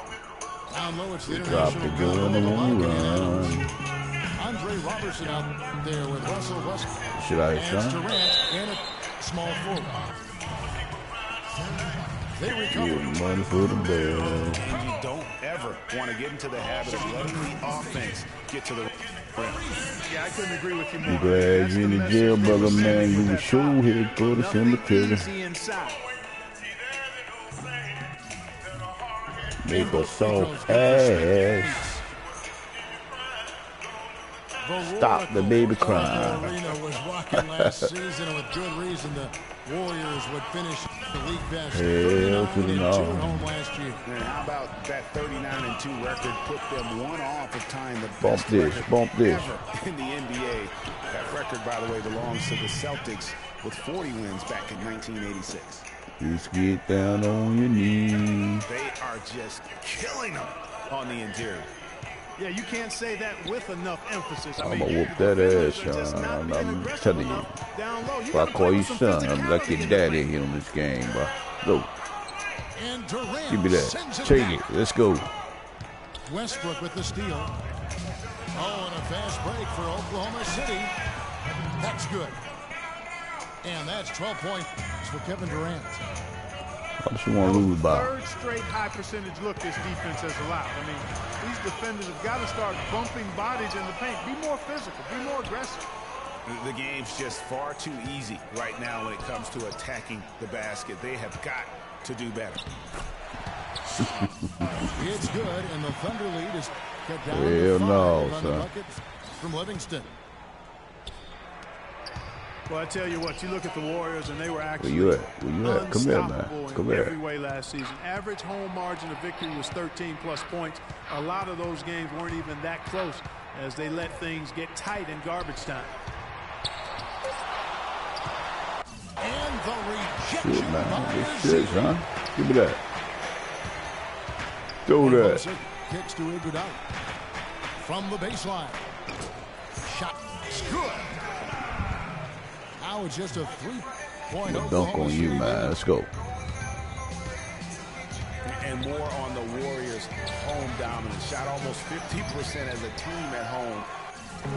Down low, it's the Drop the international gun and run. Andre Robertson out there with Russell Westbrook. Should I, And son? Durant and a small forward. They recover. Good money for the ball. And you don't ever want to get into the habit of letting the offense get to the rim. Yeah, I couldn't agree with you more. I'm glad That's you're in the message jail, they brother, were sending man. from You that were sure foul. here for the Nothing cemetery. easy inside. Make a soft ass. Stop the baby crying. Arena was rocking last season, and with good reason. The Warriors would finish the league best. Hell to the 39-2 no. at home last year. And how about that 39-2 record put them one off of tying the Bump best this, record bump this. ever in the NBA. That record, by the way, belongs to the Celtics with 40 wins back in 1986. Just get down on your knees. They are just killing them on the interior. Yeah, you can't say that with enough emphasis. I I'm mean, gonna whoop the that defenders ass, are just son. not being I'm aggressive telling you. enough down low. You If I gotta call play you with some son, I'm like physicality your in daddy your here on this game, bro. Look, And Durant give me that. sends it Take back. it. Let's go. Westbrook with the steal. Oh, and a fast break for Oklahoma City. That's good. And that's 12 points for Kevin Durant. How much you want to lose by? Third straight high percentage look this defense has allowed. I mean, these defenders have got to start bumping bodies in the paint. Be more physical. Be more aggressive. The game's just far too easy right now when it comes to attacking the basket. They have got to do better. It's good, and the Thunder lead is cut down Hell to 5 no, on the son. bucket from Livingston. Well, I tell you what, you look at the Warriors, and they were actually Where you at? Where you at? Come here, man. unstoppable Come in here. every way last season. Average home margin of victory was 13+ points. A lot of those games weren't even that close as they let things get tight in garbage time. And the Shit, rejection man. by Good shit, Zeke. son. Give me that. Throw that. Wilson kicks to Iguodala from the baseline. Shot is good. Now it's just a 3-point Dunk on you, man. Let's go. And more on the Warriors' home dominance. Shot almost 50% as a team at home,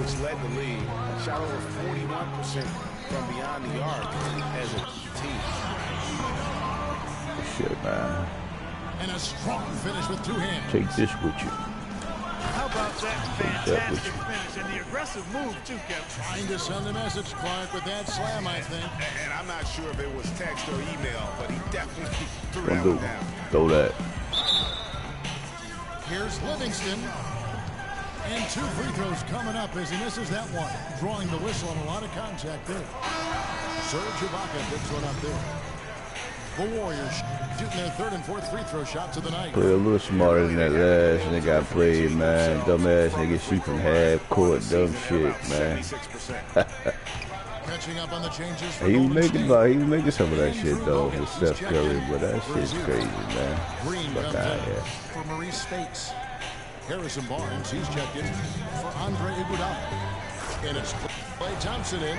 which led the league. Shot over 41% from beyond the arc as a team. Shit, man. And a strong finish with 2 hands. Take this with you. How about that that with fantastic finish and the aggressive move, too, Kevin? Trying to send a message, Clark, with that slam, I think. And I'm not sure if it was text or email, but he definitely threw Gonna that do. one down. Throw that. Here's Livingston. And 2 free throws coming up as he misses that one. Drawing the whistle and a lot of contact there. Serge Ibaka picks one up there. The Warriors shooting their 3rd and 4th free throw shots of the night. Play a little smarter than that last nigga I played, man. Dumbass nigga shoot from half court. Dumb shit, man. 76%. Catching up on the changes for He was Golden making State. he was making some of that shit though with Steph Curry, but that shit's crazy, man. Green Fuck comes out in here. for Maurice Spates. Harrison Barnes, he's checked in for Andre Iguodala. And it's Klay Thompson in.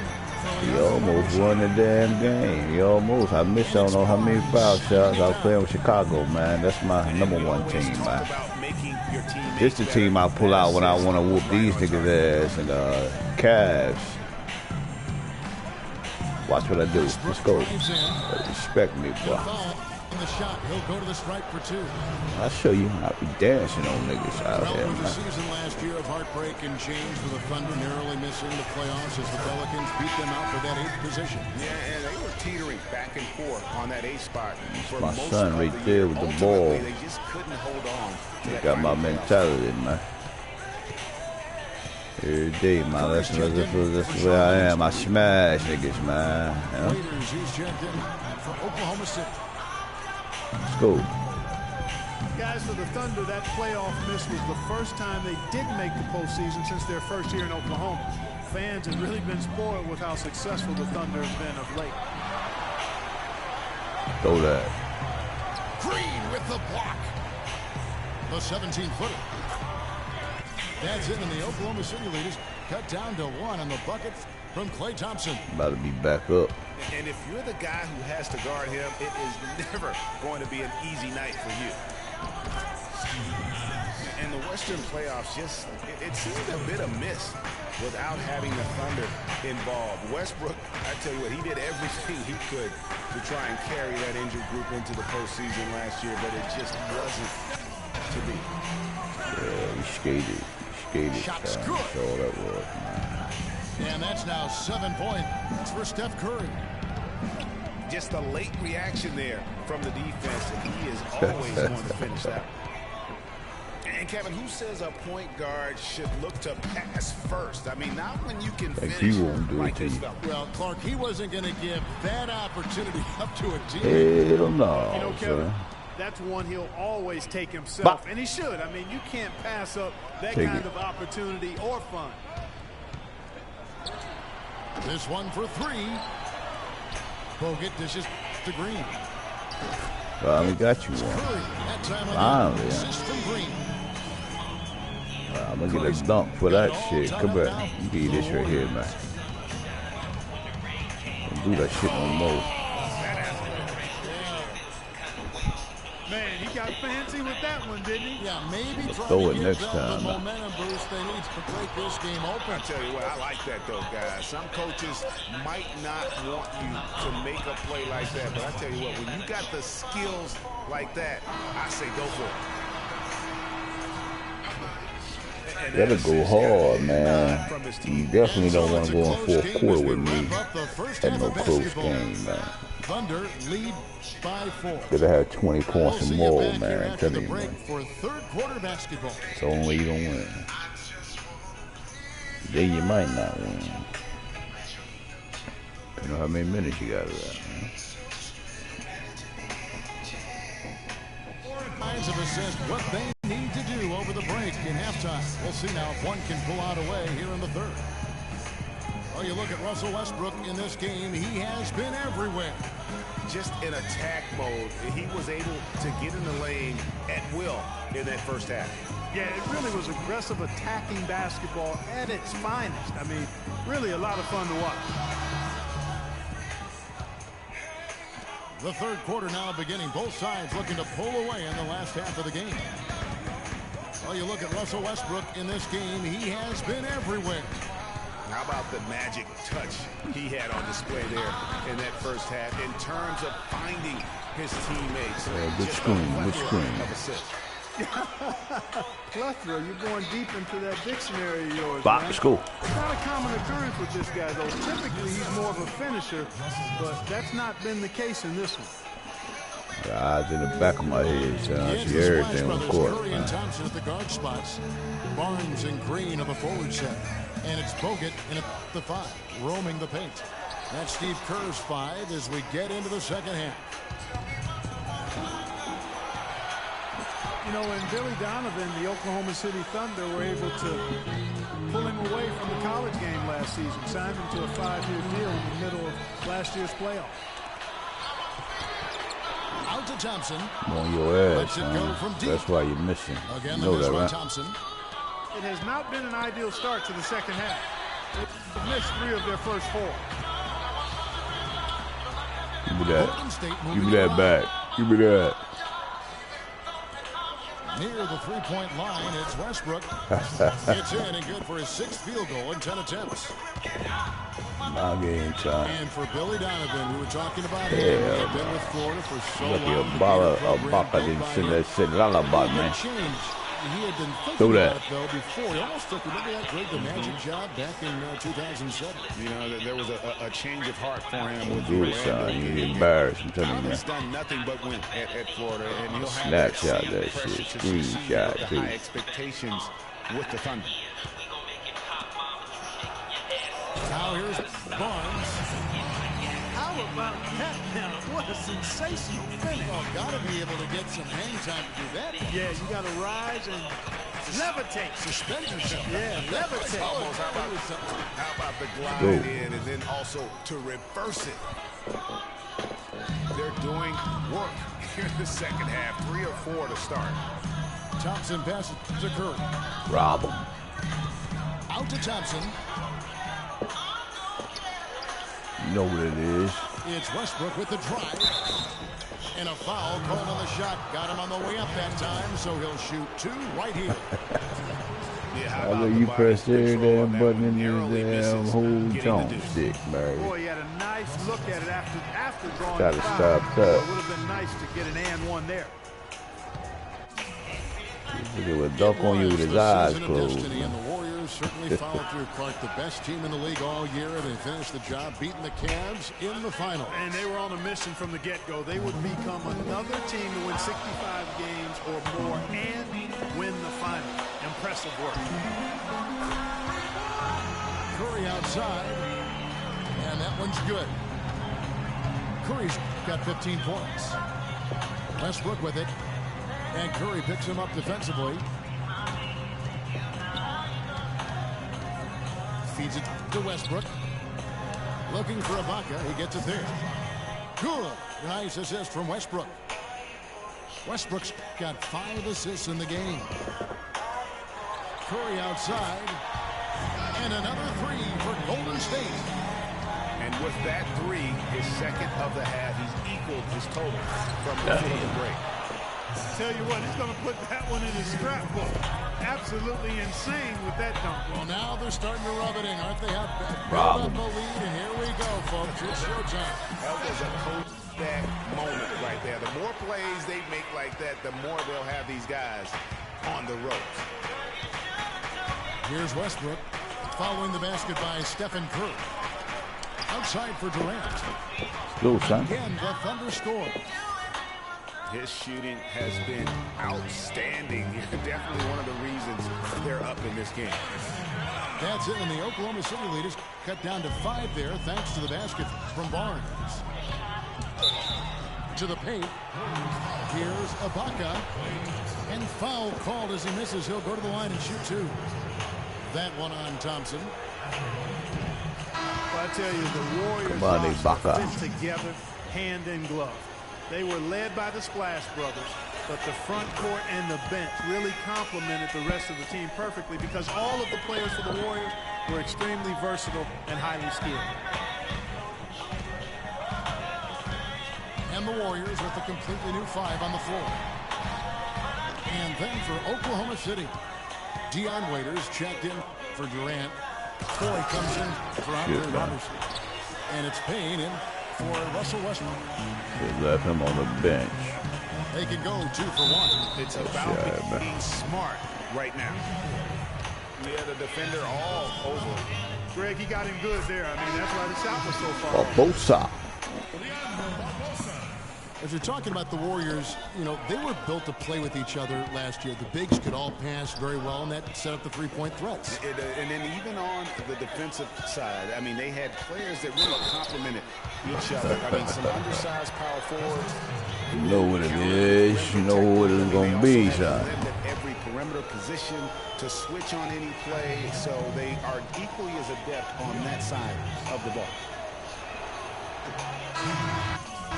He almost won the damn game. He almost. I missed I don't know how many foul shots. I was playing with Chicago, man. That's my #1 team, man. This the team I pull out when I want to whoop these niggas' ass and Cavs. Watch what I do. Let's go. Respect me, boy. The shot, he'll go to the stripe for 2. I'll show you. I'll be dancing on niggas out Well, here, it was a man. season last year of heartbreak and change for the Thunder, narrowly missing the playoffs as the Pelicans beat them out for that 8th position. Yeah, and they were teetering back and forth on that 8 spot for My most son of right the there year. with the Ultimately, ball. They just couldn't hold on. to They that got my final playoff. mentality, man. Every day, man. That's where I am. I smash niggas, man. You know? Raiders, he's checked in for Oklahoma City. Let's go. Guys, for the Thunder, that playoff miss was the first time they didn't make the postseason since their first year in Oklahoma. Fans have really been spoiled with how successful the Thunder have been of late. Throw that. Green with the block. The 17-footer. That's it, and the Oklahoma City leaders cut down to 1 on the bucket from Klay Thompson. About to be back up. And if you're the guy who has to guard him, it is never going to be an easy night for you. And the Western playoffs it seemed a bit of miss without having the Thunder involved. Westbrook, I tell you what, he did everything he could to try and carry that injured group into the postseason last year, but it just wasn't to be. Yeah, he skated. Shots That's good. all that was, man. And that's now 7 points for Steph Curry. Just a late reaction there from the defense, and he is always going to finish that. And Kevin, who says a point guard should look to pass first? I mean, not when you can Like finish he won't do it like to this you. fella. Well, Clark, he wasn't going to give that opportunity up to a team. Hell no, You know, Kevin, son. that's one he'll always take himself, and he should. I mean, you can't pass up that Take kind it. of opportunity or fun. This one for 3. Bogut dishes to Green. Well, we got you Curry, one. that time Finally, on the yeah. assist from Green. I'm gonna get a dunk for that shit. Come back. You get this right here, man. Don't do that shit no more. Man, he got fancy with that one, didn't he? Yeah, maybe try throw to it give next them time. the momentum boost they need to break this game open. I tell you what, I like that though, guys. Some coaches might not want you to make a play like that, but I tell you what, when you got the skills like that, I say go for it. Gotta go hard, man. You definitely don't want to go in fourth quarter with me at no close game, man. Thunder lead by 4. Could have had 20 points or more, man. Tell me, break man. for third quarter basketball. It's the only way you gonna win. Then you might not win. You know how many minutes you got of that, man. Lines of assist what they need to do over the break in halftime. We'll see now if one can pull out a way here in the third. Oh, you look at Russell Westbrook in this game. He has been everywhere. Just in attack mode, he was able to get in the lane at will in that first half. Yeah, it really was aggressive attacking basketball at its finest. I mean, really a lot of fun to watch. The third quarter now beginning. Both sides looking to pull away in the last half of the game. Oh, you look at Russell Westbrook in this game. He has been everywhere. How about the magic touch he had on display there in that first half in terms of finding his teammates? Good screen, good screen. Plethora, you're going deep into that dictionary of yours, Back man. to school. It's not a common occurrence with this guy, though. Typically, he's more of a finisher, but that's not been the case in this one. The eyes in the back of my head, son. I see everything on the court, Curry man. and Thompson at the guard spots. Barnes and Green of the forward set. And it's Bogut in at the 5, roaming the paint. That's Steve Kerr's 5 as we get into the second half. You know, when Billy Donovan, the Oklahoma City Thunder, were able to pull him away from the college game last season, signed him to a 5-year deal in the middle of last year's playoff. Out to Thompson. On your ass, Lets it go son. from deep. That's why you're missing. Again, You the know miss that, by right? Thompson. It has not been an ideal start to the second half. They've missed 3 of their first 4. Give me that. Golden State Give moving me that around. back. Give me that. Near the three-point line, it's Westbrook. It's in and good for his 6th field goal in 10 attempts. My game time. And for Billy Donovan, we were talking about him. Yeah, He had been with Florida for so Look long. at Baka didn't send that shit lullaby, man. He had been Do thinking that. about it, though, before. He almost took, remember that Greg the Magic job back in 2007? You know, there was a change of heart for him with the Do it, son. You get embarrassed. I'm telling you, man. He's done nothing but win at Florida, and he'll have Snapshot same that pressure shit. to succeed Screenshot, with the too. high expectations with the Thunder. Now here's Barnes. How about that now? What a sensational finish. Well, got to be able to get some hang time to do that. Yeah, you got to rise and levitate. Suspend yourself. Yeah, levitate. Almost, how about the glide Go. in and then also to reverse it? They're doing work here in the second half. 3 or 4 to start. Thompson passes to Curry. Rob him. Out to Thompson. You know what it is. It's Westbrook with the drive. And a foul called on the shot. Got him on the way up that time, so he'll shoot 2 right here. Yeah, I know you pressed every damn button in your damn whole jump stick, man. Boy, he had a nice look at it after drawing Gotta the foul. stop that. It would have been nice to get an and one there. Look at what dunk on you with his eyes closed. And the Warriors certainly followed through. Clark, the best team in the league all year. They finished the job beating the Cavs in the final. And they were on a mission from the get-go. They would become another team to win 65 games or more and win the final. Impressive work. Curry outside. And that one's good. Curry's got 15 points. Westbrook with it. And Curry picks him up defensively. Feeds it to Westbrook. Looking for Ibaka. He gets it there. Good. Nice assist from Westbrook. Westbrook's got 5 assists in the game. Curry outside. And another 3 for Golden State. And with that 3, his second of the half, he's equaled his total from before the break. Tell you what, he's going to put that one in his scrapbook. Absolutely insane with that dunk. Well, now they're starting to rub it in, aren't they? Have built up a lead, and here we go, folks. It's showtime. That was a coach that moment right there. The more plays they make like that, the more they'll have these guys on the ropes. Here's Westbrook following the basket by Stephen Curry. Outside for Durant. Go, son. Again, the Thunder score. His shooting has been outstanding. Definitely one of the reasons they're up in this game. That's it, and the Oklahoma City lead is cut down to 5 there thanks to the basket from Barnes. To the paint. Here's Ibaka. And foul called as he misses. He'll go to the line and shoot 2. That one on Thompson. Well, I tell you, the Warriors fit together hand in glove. They were led by the Splash Brothers, but the front court and the bench really complemented the rest of the team perfectly because all of the players for the Warriors were extremely versatile and highly skilled. And the Warriors with a completely new 5 on the floor. And then for Oklahoma City, Dion Waiters checked in for Durant. Corey comes in for Andre Robertson. And it's Payne in for Russell Westbrook. They left him on the bench. They can go 2 for 1. It's about being smart right now. We had a defender all over. Greg, he got him good there. I mean, that's why the shot was so far. Barbosa. As you're talking about the Warriors, you know, they were built to play with each other last year. The bigs could all pass very well, and that set up the three-point threats. And then even on the defensive side, I mean, they had players that really complemented each other. I mean, some undersized power forwards. You know what it is. You know what it's going to be, son. Every perimeter position to switch on any play, so they are equally as adept on that side of the ball.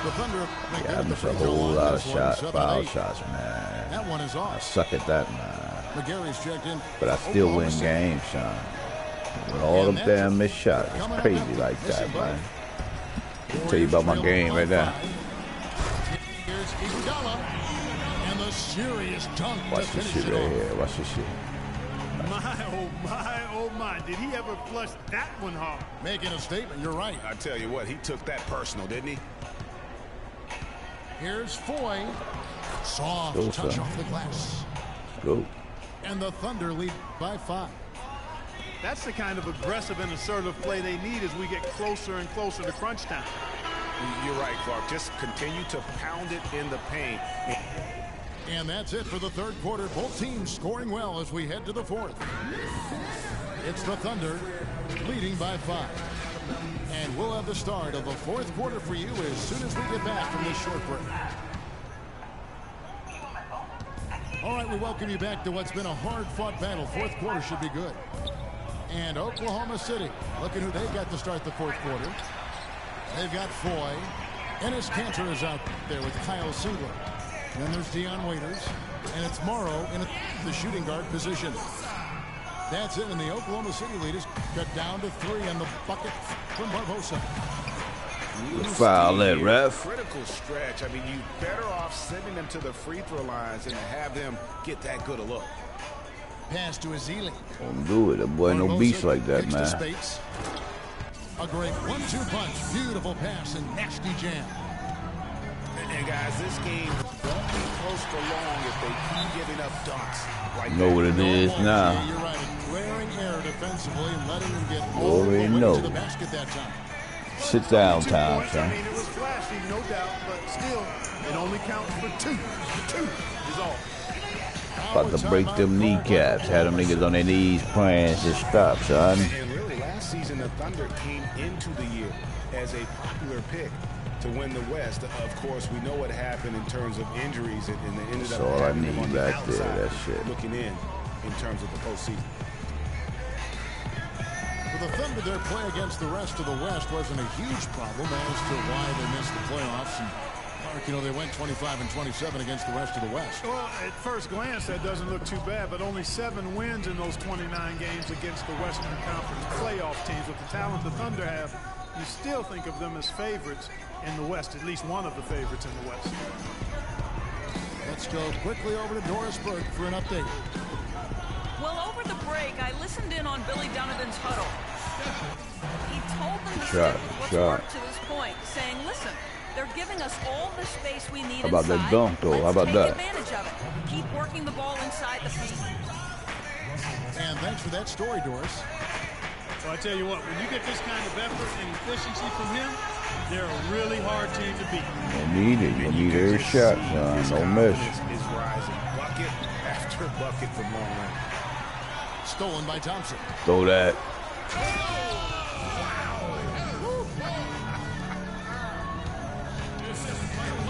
The Thunder make I missed a whole lot of foul shots, man. That one is off. I suck at that, man. McGarry's checked in. But I still win games, son. With all them damn missed shots. It's crazy like that, man. I'll tell you about my game right now. Here's Iguodala. And the serious dunk. Watch this shit right here. Watch this shit. My, oh my. Did he ever flush that one hard? Making a statement. You're right. I tell you what, he took that personal, didn't he? Here's Foy. Soft Go, touch son. off the glass. Go. And the Thunder lead by 5. That's the kind of aggressive and assertive play they need as we get closer and closer to crunch time. You're right, Clark. Just continue to pound it in the paint. And that's it for the third quarter. Both teams scoring well as we head to the fourth. It's the Thunder leading by 5. And we'll have the start of the fourth quarter for you as soon as we get back from this short break. All right, we welcome you back to what's been a hard-fought battle. Fourth quarter should be good. And Oklahoma City, looking who they got to start the fourth quarter. They've got Foy. Enes Kanter is out there with Kyle Singler. Then there's Dion Waiters. And it's Morrow in the shooting guard position. That's it, and the Oklahoma City lead is cut down to 3 on the bucket from Barbosa. Foul that, ref. Critical stretch. I mean, you better off sending them to the free throw lines than to have them get that good a look. Pass to Ezeli. Don't do it. That boy no beast like that, man. A great 1-2 punch. Beautiful pass and nasty jam. And guys, this game won't be close for long if they keep giving up dunks. Like Know what it is now. You're right. A glaring error defensively and letting them get all the way to the basket that time. Sit down, Tom, I son. mean, it was flashy, no doubt, but still, it only counts for 2. 2 is all. About to break them kneecaps. Had them niggas on their knees praying to stop, son. And really, last season, the Thunder came into the year as a popular pick to win the West. Of course, we know what happened in terms of injuries, and they ended That's up all I having them need on the back there, outside that shit. looking in terms of the postseason. For the Thunder, their play against the rest of the West wasn't a huge problem as to why they missed the playoffs. And, Mark, you know, they went 25-27 against the rest of the West. Well, at first glance, that doesn't look too bad, but only 7 wins in those 29 games against the Western Conference playoff teams. With the talent the Thunder have, you still think of them as favorites in the West, at least one of the favorites in the West. Let's go quickly over to Doris Burke for an update. Well, over the break, I listened in on Billy Donovan's huddle. He told them to stick with what's worked to this point, saying, listen, they're giving us all the space we need How about inside. that dunk, though? Let's How about take that? advantage of it. Keep working the ball inside the paint. And thanks for that story, Doris. So I tell you what, when you get this kind of effort and efficiency from him, they're a really hard team to beat. You need it. You need every shot, son. Don't miss. Is rising bucket after bucket from long range. Stolen by Thompson. Throw that.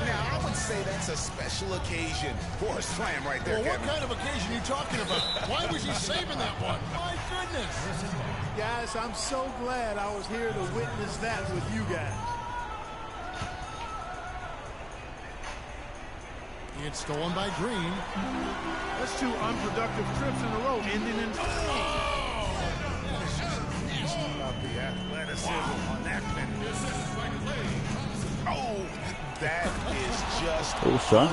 Now, I would say that's a special occasion for a slam right there, Well, what Kevin. kind of occasion are you talking about? Why was he saving that one? My goodness. Guys, I'm so glad I was here to witness that with you guys. It's stolen by Green. That's 2 unproductive trips in a row, ending in... About the athleticism on that finish. Oh, that is just Oh, son.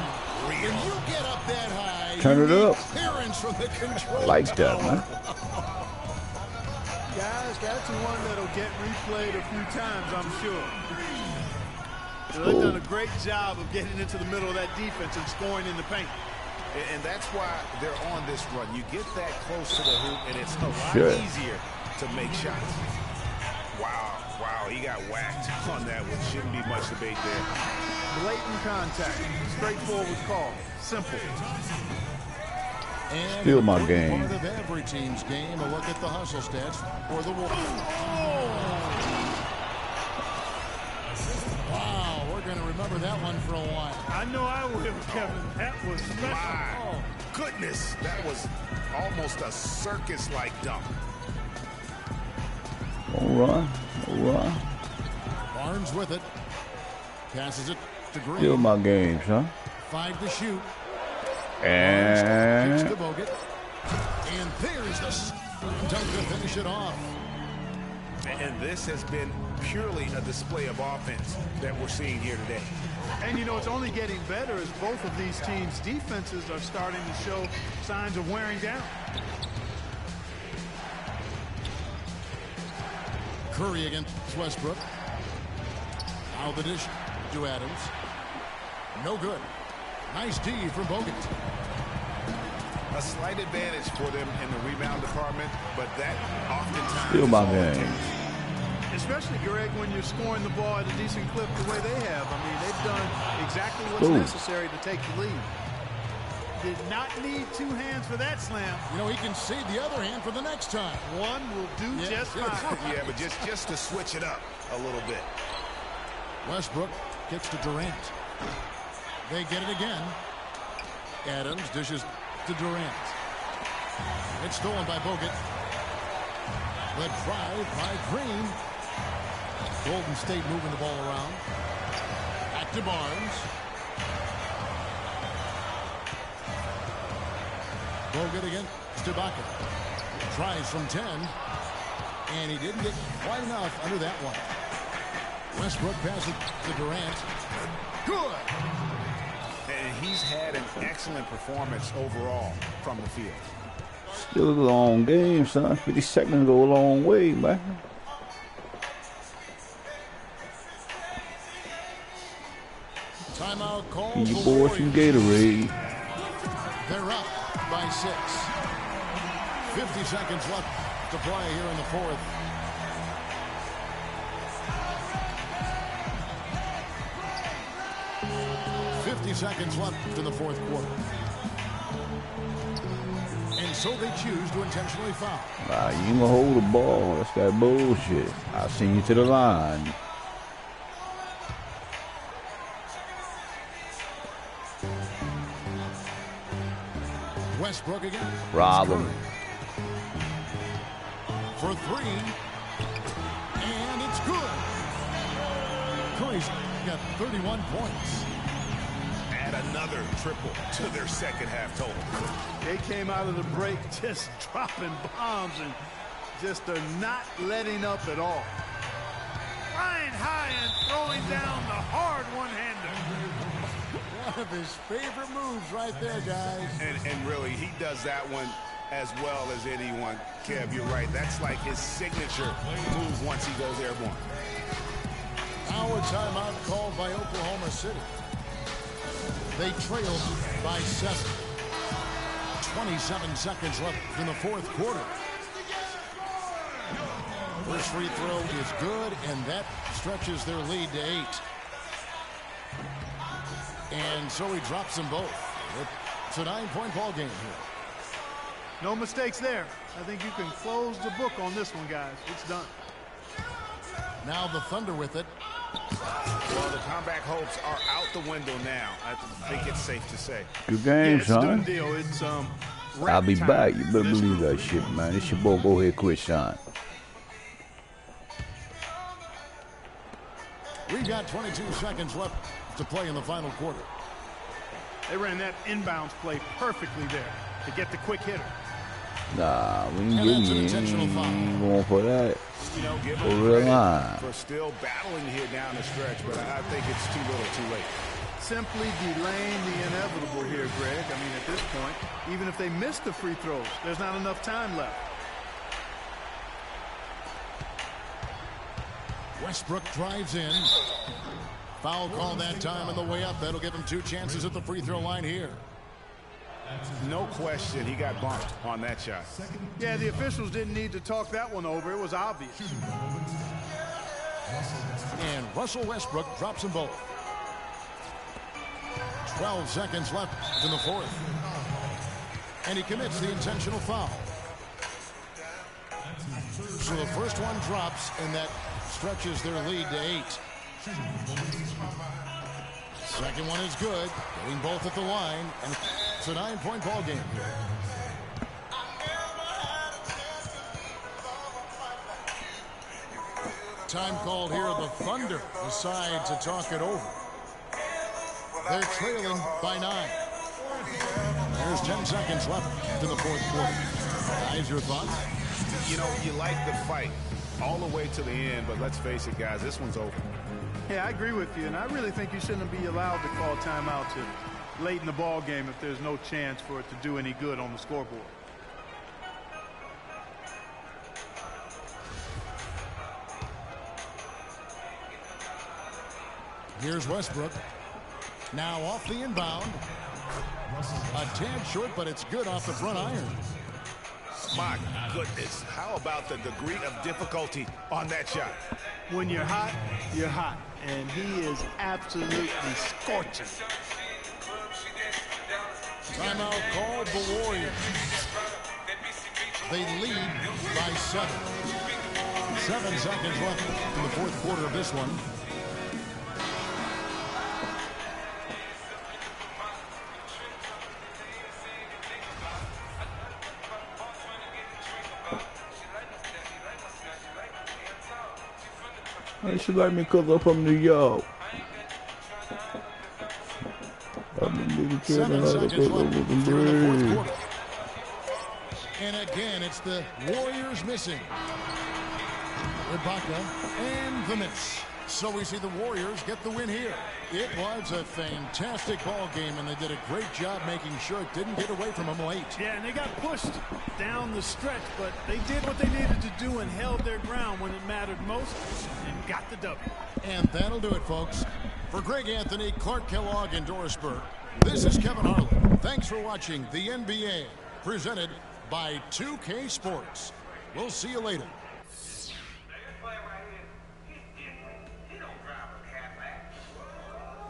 When you get up that high, Turn you it need up. clearance from the control I like that, man. Guys, that's one that'll get replayed a few times, I'm sure. So they've done a great job of getting into the middle of that defense and scoring in the paint. And that's why they're on this run. You get that close to the hoop, and it's a lot Sure. easier to make shots. Wow, he got whacked on that one. Shouldn't be much debate there. Blatant contact. Straightforward call. Simple. And Steal my the game. Part of every team's game. A look at the hustle stats for the Warriors. Wow, we're going to remember that one for a while. I know I will, Kevin. That was special. My goodness, that was almost a circus-like dunk. Don't run. Don't run. Barnes with it. Passes it to Green. Steal my game, son. 5 to shoot. And Kicks to Bogut. And there's the dunk to finish it off. And this has been purely a display of offense that we're seeing here today. And, you know, it's only getting better as both of these teams' defenses are starting to show signs of wearing down. Curry against Westbrook. Out the dish to Adams. No good. Nice D from Bogut. A slight advantage for them in the rebound department, but that oftentimes steal is my all it game. takes. Especially, Greg, when you're scoring the ball at a decent clip the way they have. I mean, they've done exactly what's Ooh. necessary to take the lead. Did not need 2 hands for that slam. You know, he can save the other hand for the next time. One will do just fine. Yeah, but just to switch it up a little bit. Westbrook gets to Durant. They get it again. Adams dishes to Durant. It's stolen by Bogut. The drive by Green. Golden State moving the ball around. Back to Barnes. Bogut again to Baca. Tries from 10. And he didn't get quite enough under that one. Westbrook passes to Durant. Good. And he's had an excellent performance overall from the field. Still a long game, son. 50 seconds go a long way, man. Timeout call. Give your for boys some Gatorade. They're up by 6. 50 seconds left to play here in the fourth. Seconds left in the fourth quarter. And so they choose to intentionally foul. Nah, you ain't gonna hold the ball. That's that bullshit. I'll send you to the line. Westbrook again. Rob him. For 3. And it's good. Curry's got 31 points. Add another triple to their second half total. They came out of the break just dropping bombs and just are not letting up at all. Flying high and throwing down the hard one-hander. One of his favorite moves right there, guys. And really, he does that one as well as anyone. Kev, you're right. That's like his signature move once he goes airborne. Now a timeout called by Oklahoma City. They trailed by 7. 27 seconds left in the fourth quarter. First free throw is good, and that stretches their lead to 8. And so he drops them both. It's a 9-point ball game here. No mistakes there. I think you can close the book on this one, guys. It's done. Now the Thunder with it. Well, the comeback hopes are out the window now. I think it's safe to say. Good game, It's a done son. deal. It's I'll be back. You better believe that shit, man. It's your boy, Go Ahead, Quit, son. We've got 22 seconds left to play in the final quarter. They ran that inbounds play perfectly there to get the quick hitter. Nah, we ain't And getting that's an you. intentional foul. Ain't going for that. You know, give For him real credit line. for still battling here down the stretch, but I think it's too little too late. Simply delaying the inevitable here, Greg. I mean, at this point, even if they miss the free throws, there's not enough time left. Westbrook drives in. Foul call that time on the way up. That'll give him 2 chances at the free throw line here. No question, he got bumped on that shot. Yeah, the officials didn't need to talk that one over. It was obvious. And Russell Westbrook drops them both. 12 seconds left in the fourth. And he commits the intentional foul. So the first one drops, and that stretches their lead to 8. Second one is good. Getting both at the line, and it's a 9-point ball game here. Time called here. The Thunder decide to talk it over. They're trailing by 9. There's 10 seconds left in the fourth quarter. Guys, your thoughts? You know, you like the fight all the way to the end, but let's face it, guys, this one's over. Yeah, I agree with you, and I really think you shouldn't be allowed to call timeouts late in the ball game if there's no chance for it to do any good on the scoreboard. Here's Westbrook. Now off the inbound. A tad short, but it's good off the front iron. My goodness, how about the degree of difficulty on that shot? When you're hot, you're hot. And he is absolutely scorching. Timeout called the Warriors. They lead by 7. 7 seconds left in the fourth quarter of this one. She like me because I'm from New York. I'm a nigga 7 seconds left killing here in the fourth quarter. And again, it's the Warriors missing. Ibaka and the miss. So we see the Warriors get the win here. It was a fantastic ball game, and they did a great job making sure it didn't get away from them late. Yeah, and they got pushed down the stretch, but they did what they needed to do and held their ground when it mattered most and got the W. And that'll do it, folks. For Greg Anthony, Clark Kellogg, and Doris Burke, this is Kevin Harlan. Thanks for watching the NBA, presented by 2K Sports. We'll see you later.